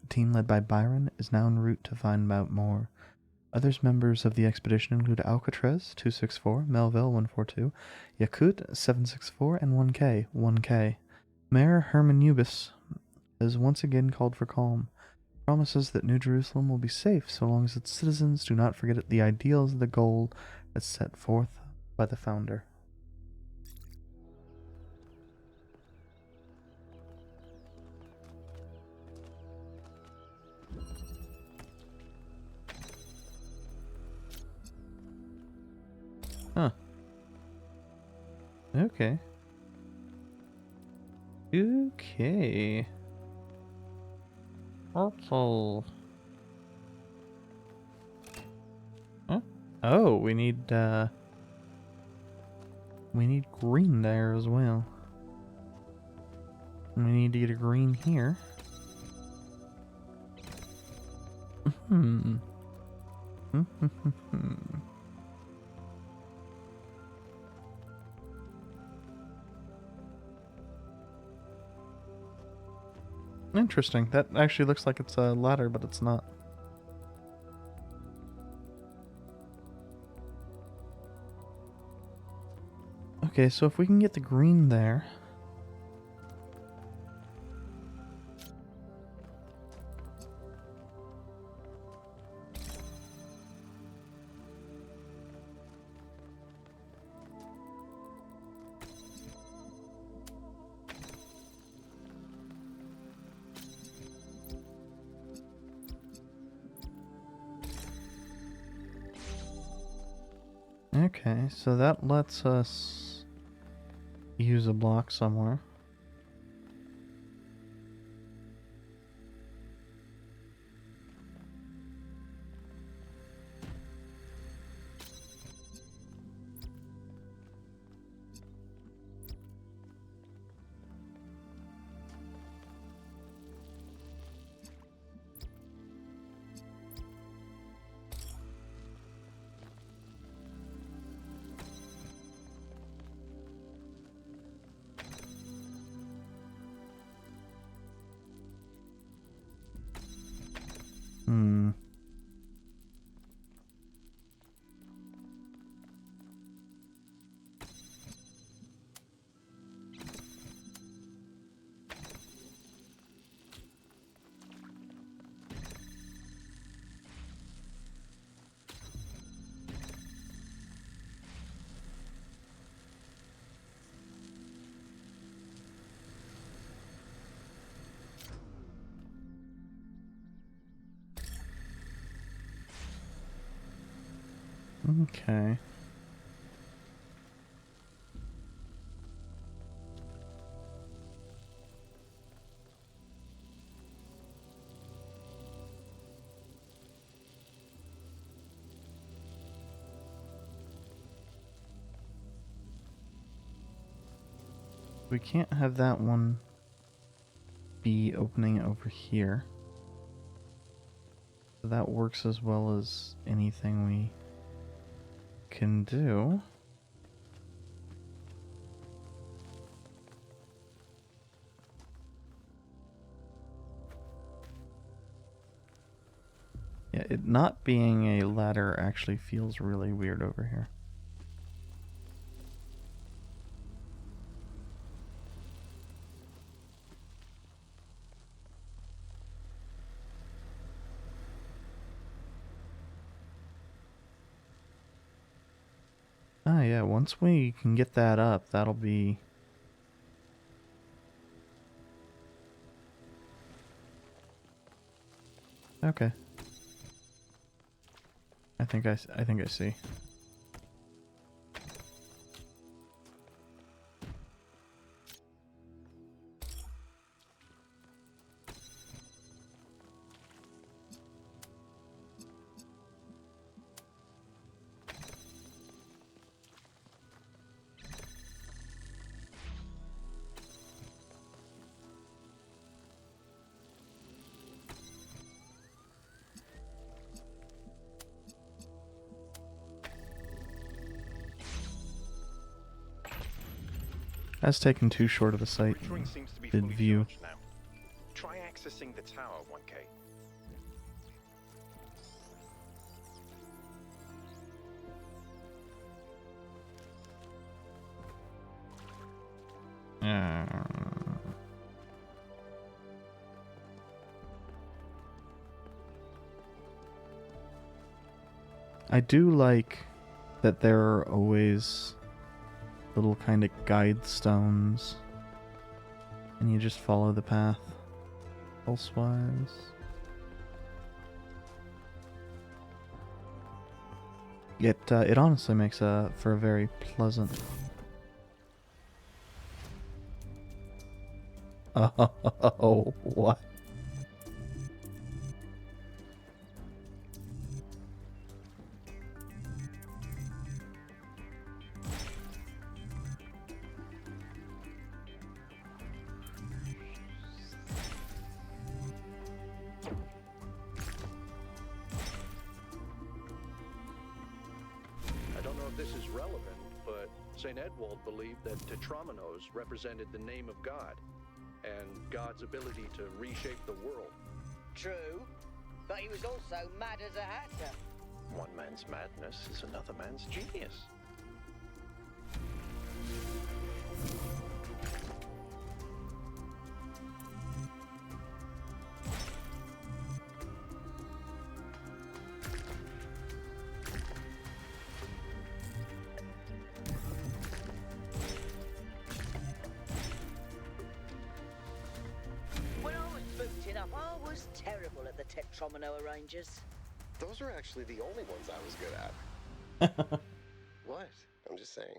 A team led by Byron is now en route to find out more. Others members of the expedition include Alcatraz 264, Melville 142, Yakut 764, and 1K 1K. Mayor Herman Ubis has once again called for calm, promises that New Jerusalem will be safe so long as its citizens do not forget the ideals of the goal that's set forth by the founder. Huh. Okay. Okay. Also. Huh? Oh, we need green there as well. And we need to get a green here. Hmm. Interesting. That actually looks like it's a ladder, but it's not. Okay, so if we can get the green there. Okay, so that lets us use a block somewhere. Okay. We can't have that one be opening over here. That works as well as anything we can do. Yeah, it not being a ladder actually feels really weird over here. Ah, yeah, once we can get that up, that'll be... Okay. I think I see. That's taken too short of a sight. Ring seems to be Did fully view. charged now. Try accessing the tower, 1K. I do like that there are always little kind of guide stones, and you just follow the path pulse-wise. It honestly makes for a very pleasant. Oh, what? I don't know if this is relevant, but St. Edwald believed that Tetramenos represented the name of God and God's ability to reshape the world. True, but he was also mad as a hatter. One man's madness is another man's genius. When I was booted up, I was terrible at the Tetromino arrangers. Those are actually the only ones I was good at. What? I'm just saying.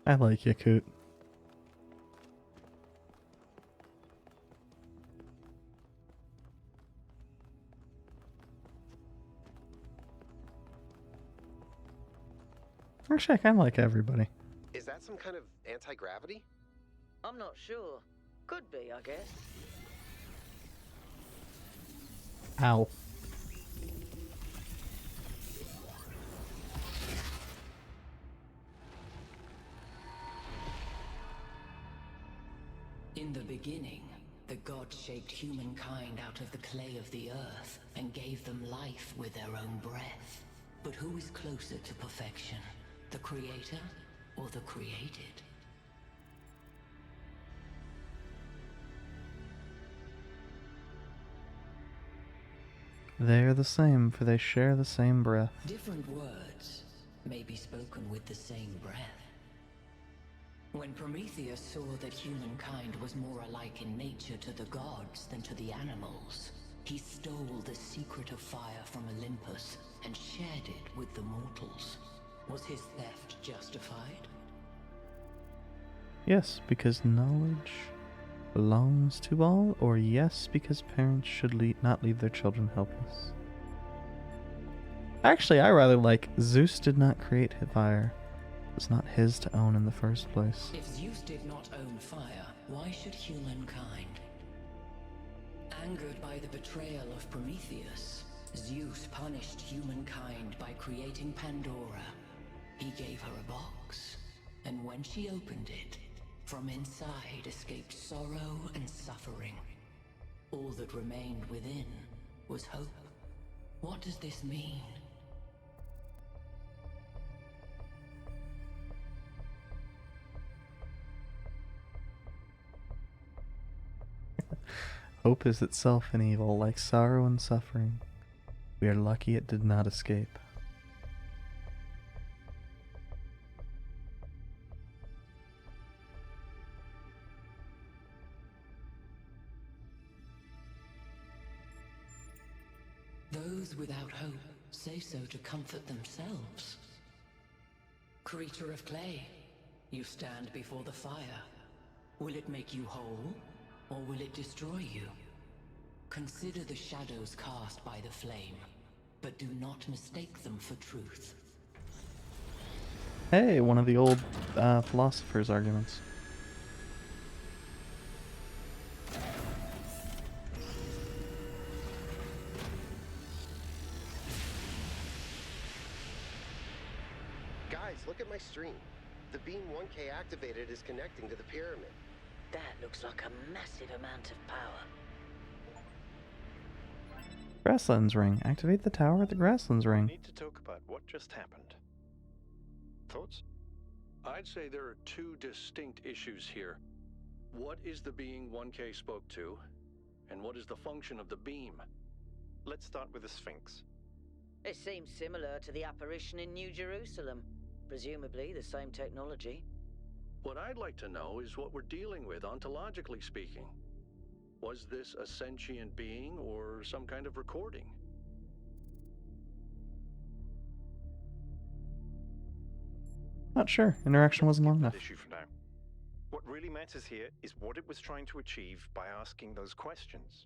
I like you, Coot. Actually, I kind of like everybody. Is that some kind of anti-gravity? I'm not sure. Could be, I guess. Ow. In the beginning, the gods shaped humankind out of the clay of the earth and gave them life with their own breath. But who is closer to perfection, the creator or the created? They are the same, for they share the same breath. Different words may be spoken with the same breath. When Prometheus saw that humankind was more alike in nature to the gods than to the animals, He stole the secret of fire from Olympus and shared it with the mortals. Was his theft justified? Yes, because knowledge belongs to all, or yes, because parents should not leave their children helpless. Actually, I rather like Zeus did not create fire. It was not his to own in the first place. If Zeus did not own fire, why should humankind? Angered by the betrayal of Prometheus, Zeus punished humankind by creating Pandora. He gave her a box, and when she opened it, from inside escaped sorrow and suffering. All that remained within was hope. What does this mean? Hope is itself an evil, like sorrow and suffering. We are lucky it did not escape. Those without hope say so to comfort themselves. Creature of clay, you stand before the fire. Will it make you whole, or will it destroy you? Consider the shadows cast by the flame, but do not mistake them for truth. Hey, one of the old philosophers' arguments. Guys, look at my stream. The beam 1K activated is connecting to the pyramid. That looks like a massive amount of power. Grasslands ring. Activate the tower at the Grasslands ring. We need to talk about what just happened. Thoughts? I'd say there are two distinct issues here. What is the being 1K spoke to, and what is the function of the beam? Let's start with the Sphinx. It seems similar to the apparition in New Jerusalem. Presumably the same technology. What I'd like to know is what we're dealing with, ontologically speaking. Was this a sentient being or some kind of recording? Not sure. Interaction wasn't long enough. Issue for now. What really matters here is what it was trying to achieve by asking those questions.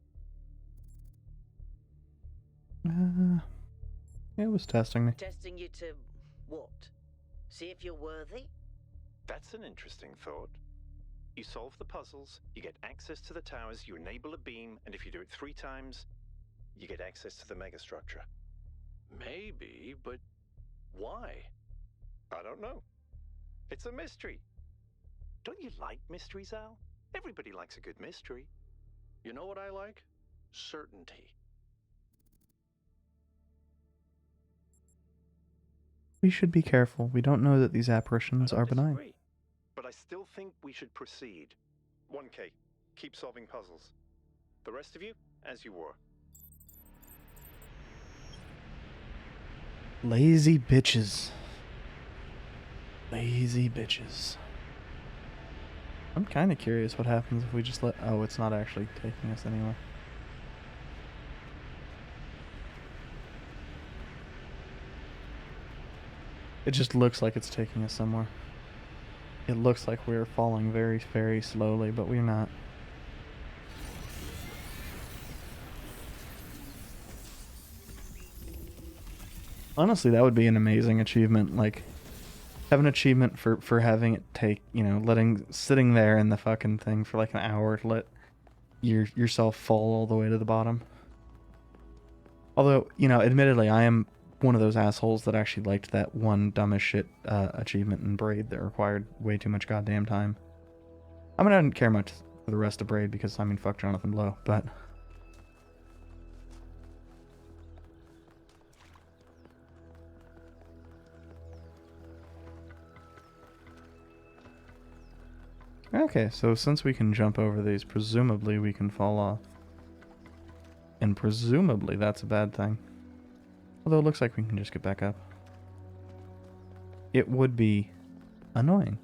It was testing me. Testing you to what? See if you're worthy? That's an interesting thought. You solve the puzzles, you get access to the towers, you enable a beam, and if you do it 3 times, you get access to the megastructure. Maybe, but why? I don't know. It's a mystery. Don't you like mysteries, Al? Everybody likes a good mystery. You know what I like? Certainty. We should be careful. We don't know that these apparitions are benign. But I still think we should proceed. 1K, keep solving puzzles. The rest of you, as you were. Lazy bitches. Lazy bitches. I'm kind of curious what happens if we just let... Oh, it's not actually taking us anywhere. It just looks like it's taking us somewhere. It looks like we're falling very, very slowly, but we're not. Honestly, that would be an amazing achievement. Like, have an achievement for having it take, you know, sitting there in the fucking thing for like an hour to let yourself fall all the way to the bottom. Although, you know, admittedly, I am one of those assholes that actually liked that one dumb as shit achievement in Braid that required way too much goddamn time. I mean, I didn't care much for the rest of Braid because, I mean, fuck Jonathan Blow, but... Okay, so since we can jump over these, presumably we can fall off. And presumably that's a bad thing. Although it looks like we can just get back up. It would be annoying.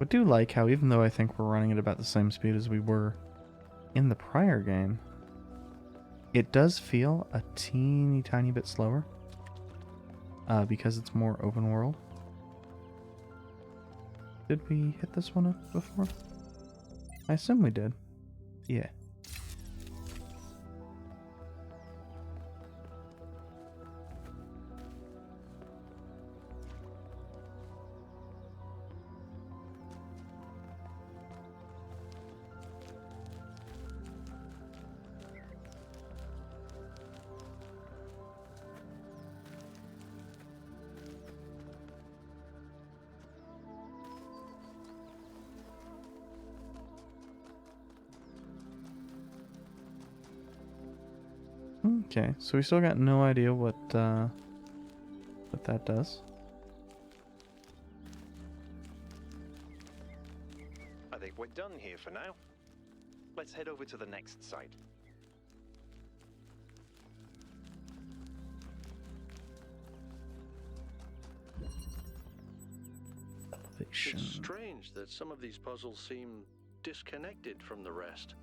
I do like how, even though I think we're running at about the same speed as we were in the prior game, it does feel a teeny tiny bit slower because it's more open world. Did we hit this one up before? I assume we did. Yeah. Okay, so we still got no idea what that does. I think we're done here for now. Let's head over to the next site. Elevation. It's strange that some of these puzzles seem disconnected from the rest.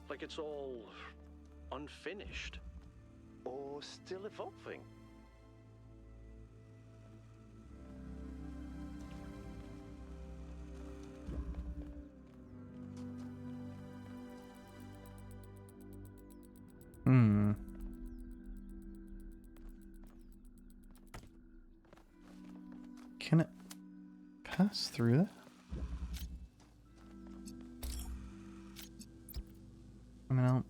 Like it's all unfinished. Or still evolving. Can it pass through that? I mean, I don't...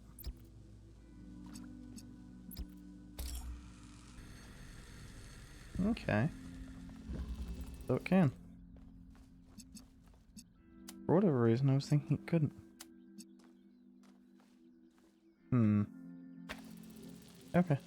Okay. So it can. For whatever reason, I was thinking it couldn't. Okay.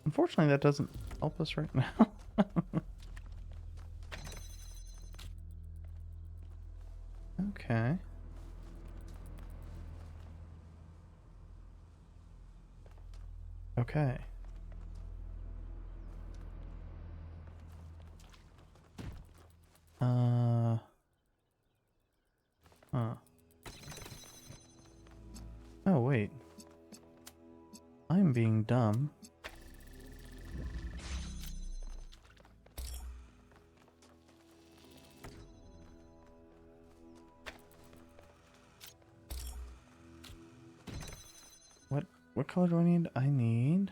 Unfortunately, that doesn't help us right now. Okay. Okay. Huh. Oh, wait. I'm being dumb. What color do I need? I need...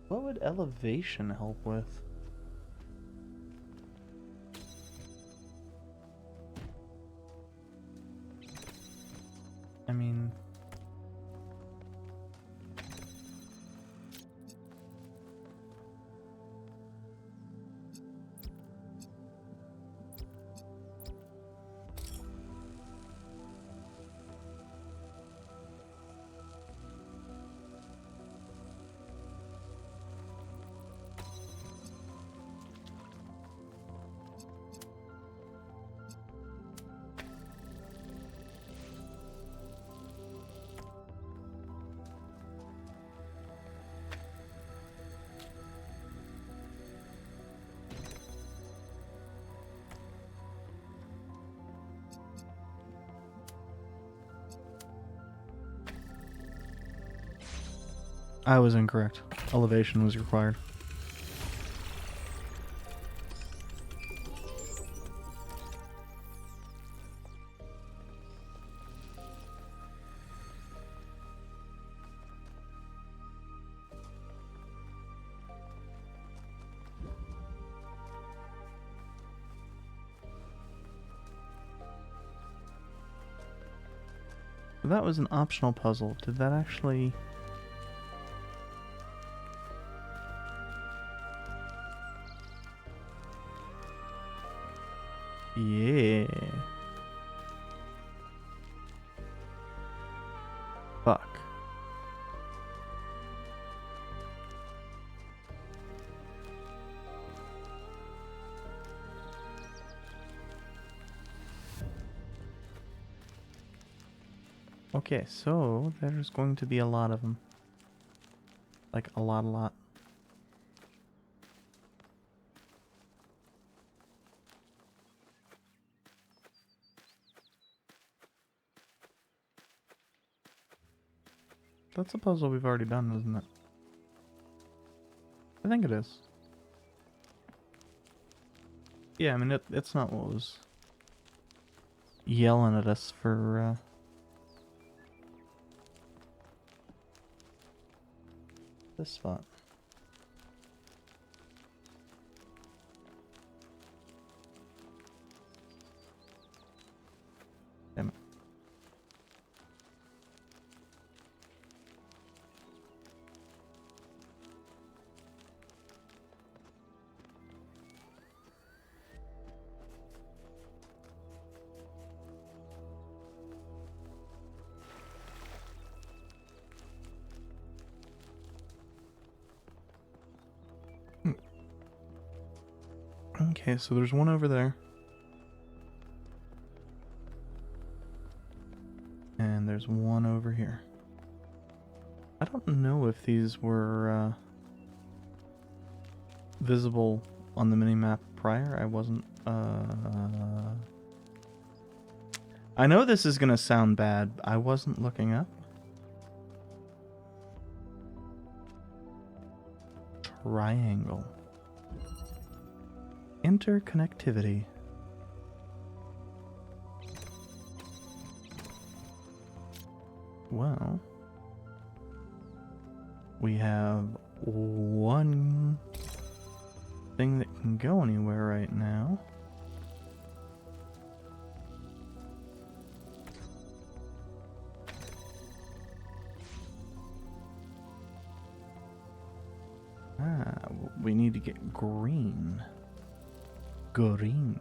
What would elevation help with? I mean... I was incorrect. Elevation was required. That was an optional puzzle. Did that actually... Yeah. Fuck. Okay, so there's going to be a lot of them. Like, a lot. That's a puzzle we've already done, isn't it? I think it is. Yeah, I mean, it's not what was yelling at us for, this spot. Damn it. Okay, so there's one over there. And there's one over here. I don't know if these were visible on the minimap prior. I wasn't... I know this is gonna sound bad. I wasn't looking up. Triangle. Interconnectivity. Well, we have one thing that can go anywhere right now. We need to get green. Green.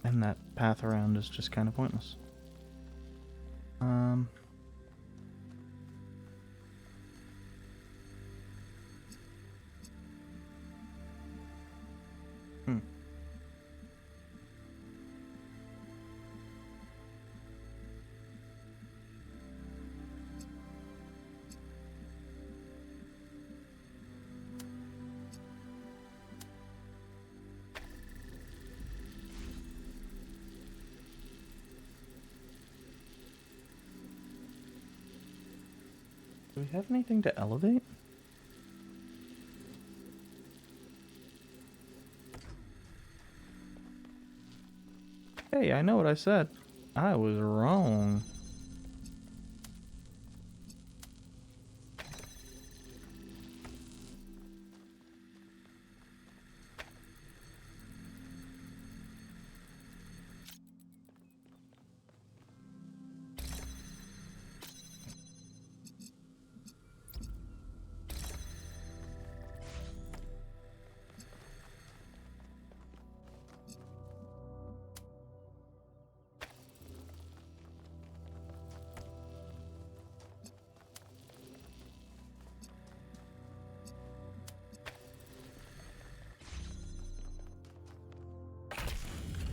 And that path around is just kind of pointless. Do we have anything to elevate? Hey, I know what I said. I was wrong.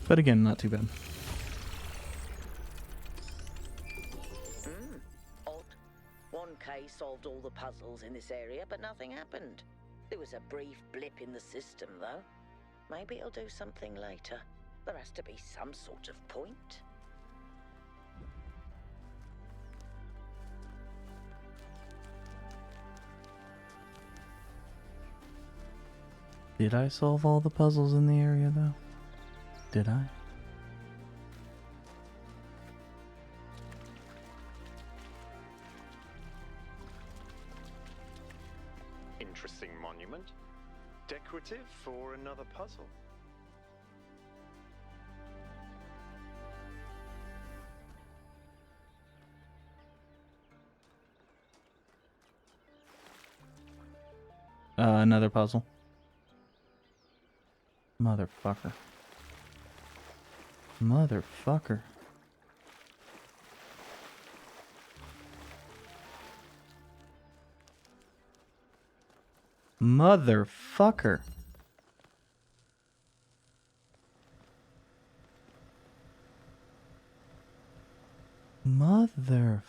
But again, not too bad. Odd. 1K solved all the puzzles in this area, but nothing happened. There was a brief blip in the system, though. Maybe it'll do something later. There has to be some sort of point. Did I solve all the puzzles in the area, though? Did I? Interesting monument. Decorative for another puzzle. Another puzzle. Motherfucker. Motherfucker. Motherfucker. Motherfucker.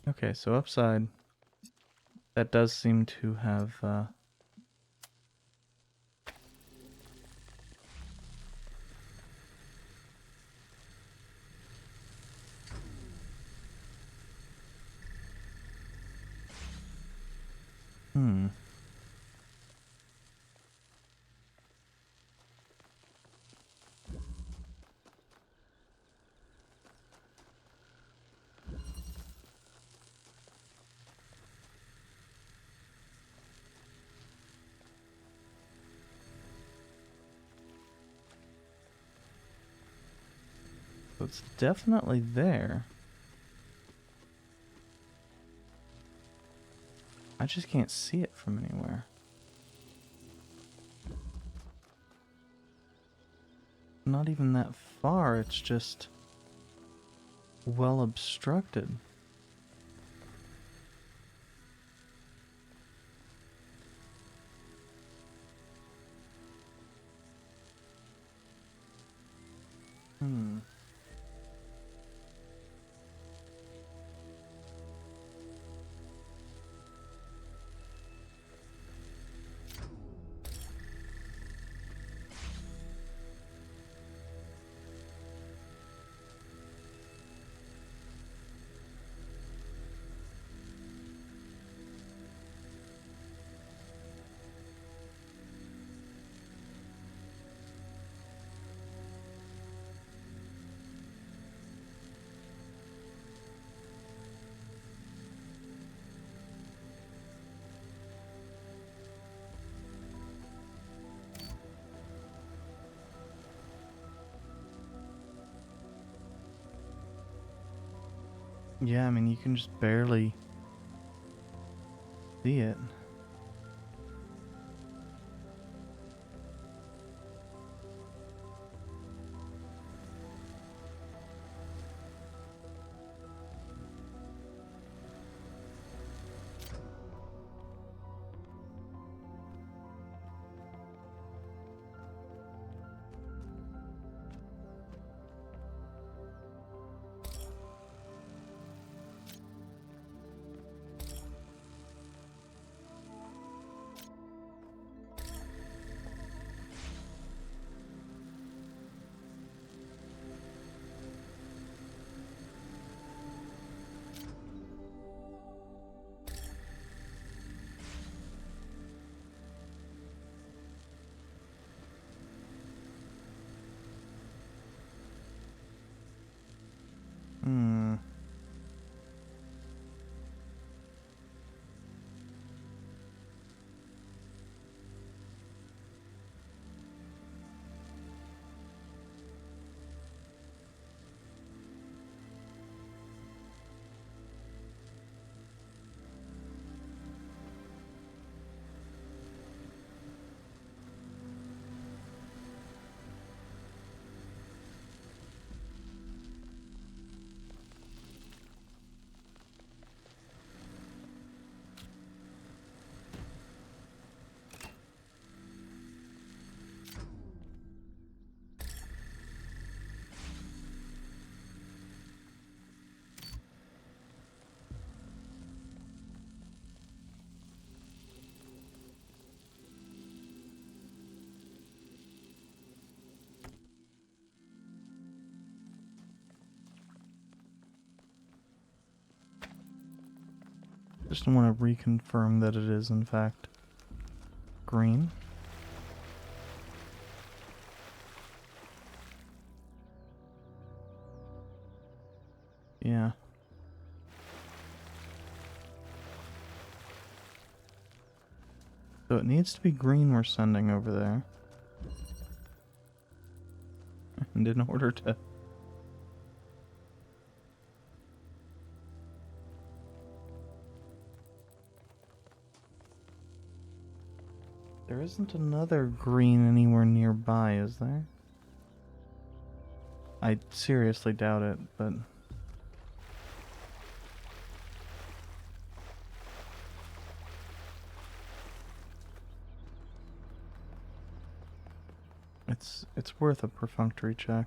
Okay, so upside, that does seem to have, So it's definitely there. I just can't see it from anywhere. Not even that far, it's just well obstructed. Yeah, I mean, you can just barely see it. Just want to reconfirm that it is, in fact, green. Yeah. So it needs to be green we're sending over there. And in order to... There isn't another green anywhere nearby, is there? I seriously doubt it, but... It's worth a perfunctory check.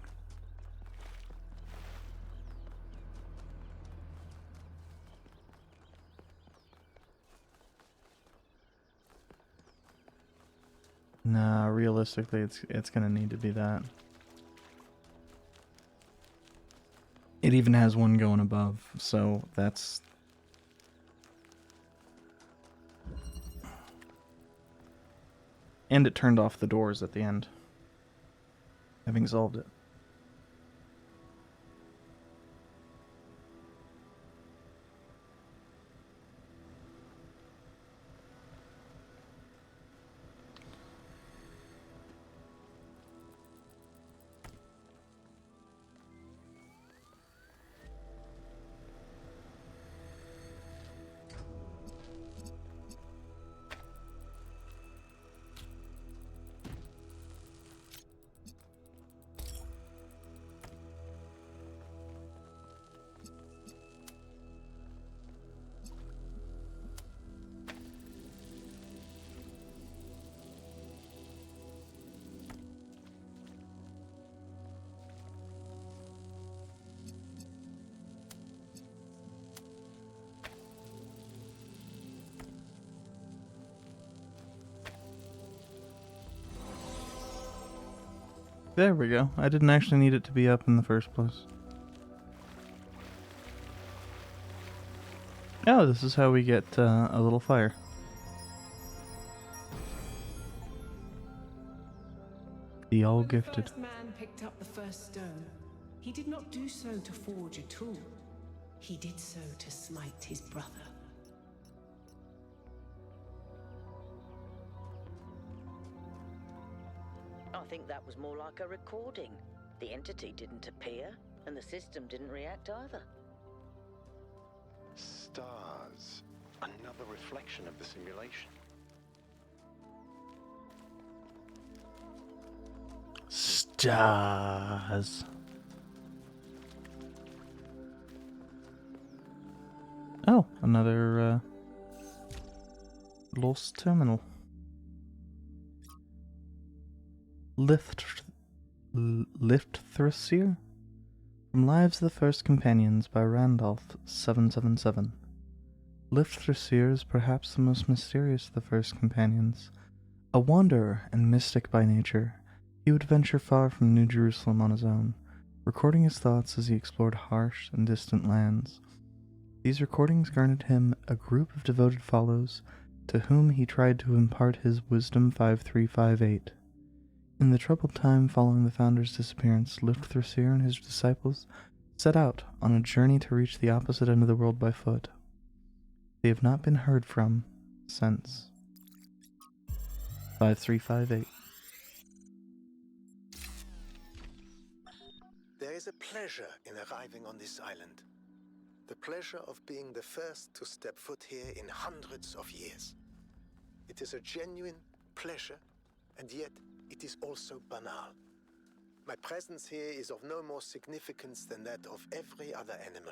Nah, realistically, it's gonna need to be that. It even has one going above, so that's... And it turned off the doors at the end, having solved it. There we go. I didn't actually need it to be up in the first place. Oh, this is how we get a little fire. The all-gifted. The first man picked up the first stone. He did not do so to forge a tool. He did so to smite his brother. I think that was more like a recording. The entity didn't appear, and the system didn't react either. Stars. Another reflection of the simulation. Stars. Oh, another lost terminal. Lift Thrasir? From Lives of the First Companions by Randolph 777. Lift Thrasir is perhaps the most mysterious of the First Companions. A wanderer and mystic by nature, he would venture far from New Jerusalem on his own, recording his thoughts as he explored harsh and distant lands. These recordings garnered him a group of devoted follows, to whom he tried to impart his Wisdom 5358. In the troubled time following the founder's disappearance, Lift Thrasir and his disciples set out on a journey to reach the opposite end of the world by foot. They have not been heard from since. 5358. There is a pleasure in arriving on this island. The pleasure of being the first to step foot here in hundreds of years. It is a genuine pleasure, and yet it is also banal. My presence here is of no more significance than that of every other animal.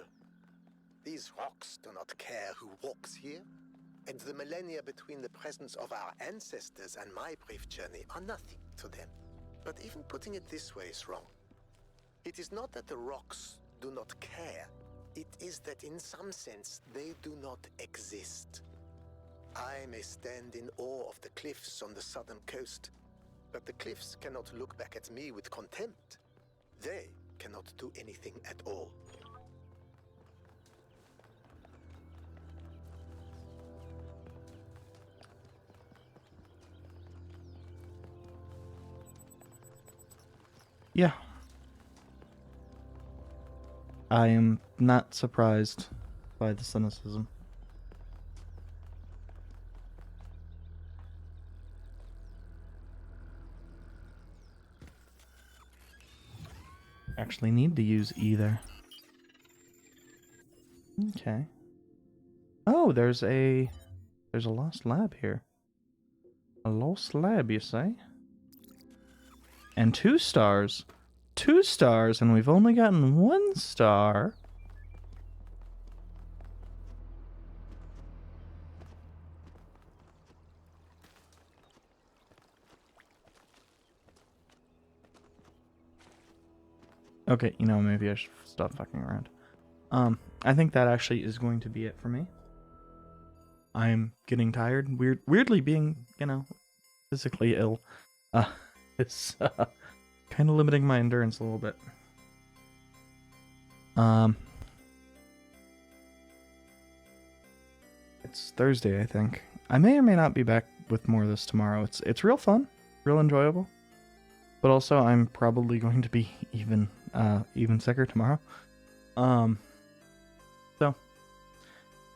These rocks do not care who walks here, and the millennia between the presence of our ancestors and my brief journey are nothing to them. But even putting it this way is wrong. It is not that the rocks do not care, it is that in some sense they do not exist. I may stand in awe of the cliffs on the southern coast, but the cliffs cannot look back at me with contempt. They cannot do anything at all. I am not surprised by the cynicism. Actually need to use either. Okay. Oh, there's a lost lab here. A lost lab, you say? And 2 stars. 2 stars, and we've only gotten 1 star. Okay, you know, maybe I should stop fucking around. I think that actually is going to be it for me. I'm getting tired. Weirdly being, you know, physically ill. It's kind of limiting my endurance a little bit. It's Thursday, I think. I may or may not be back with more of this tomorrow. It's real fun, real enjoyable. But also, I'm probably going to be even sicker tomorrow. So,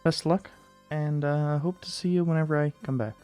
best luck, and hope to see you whenever I come back.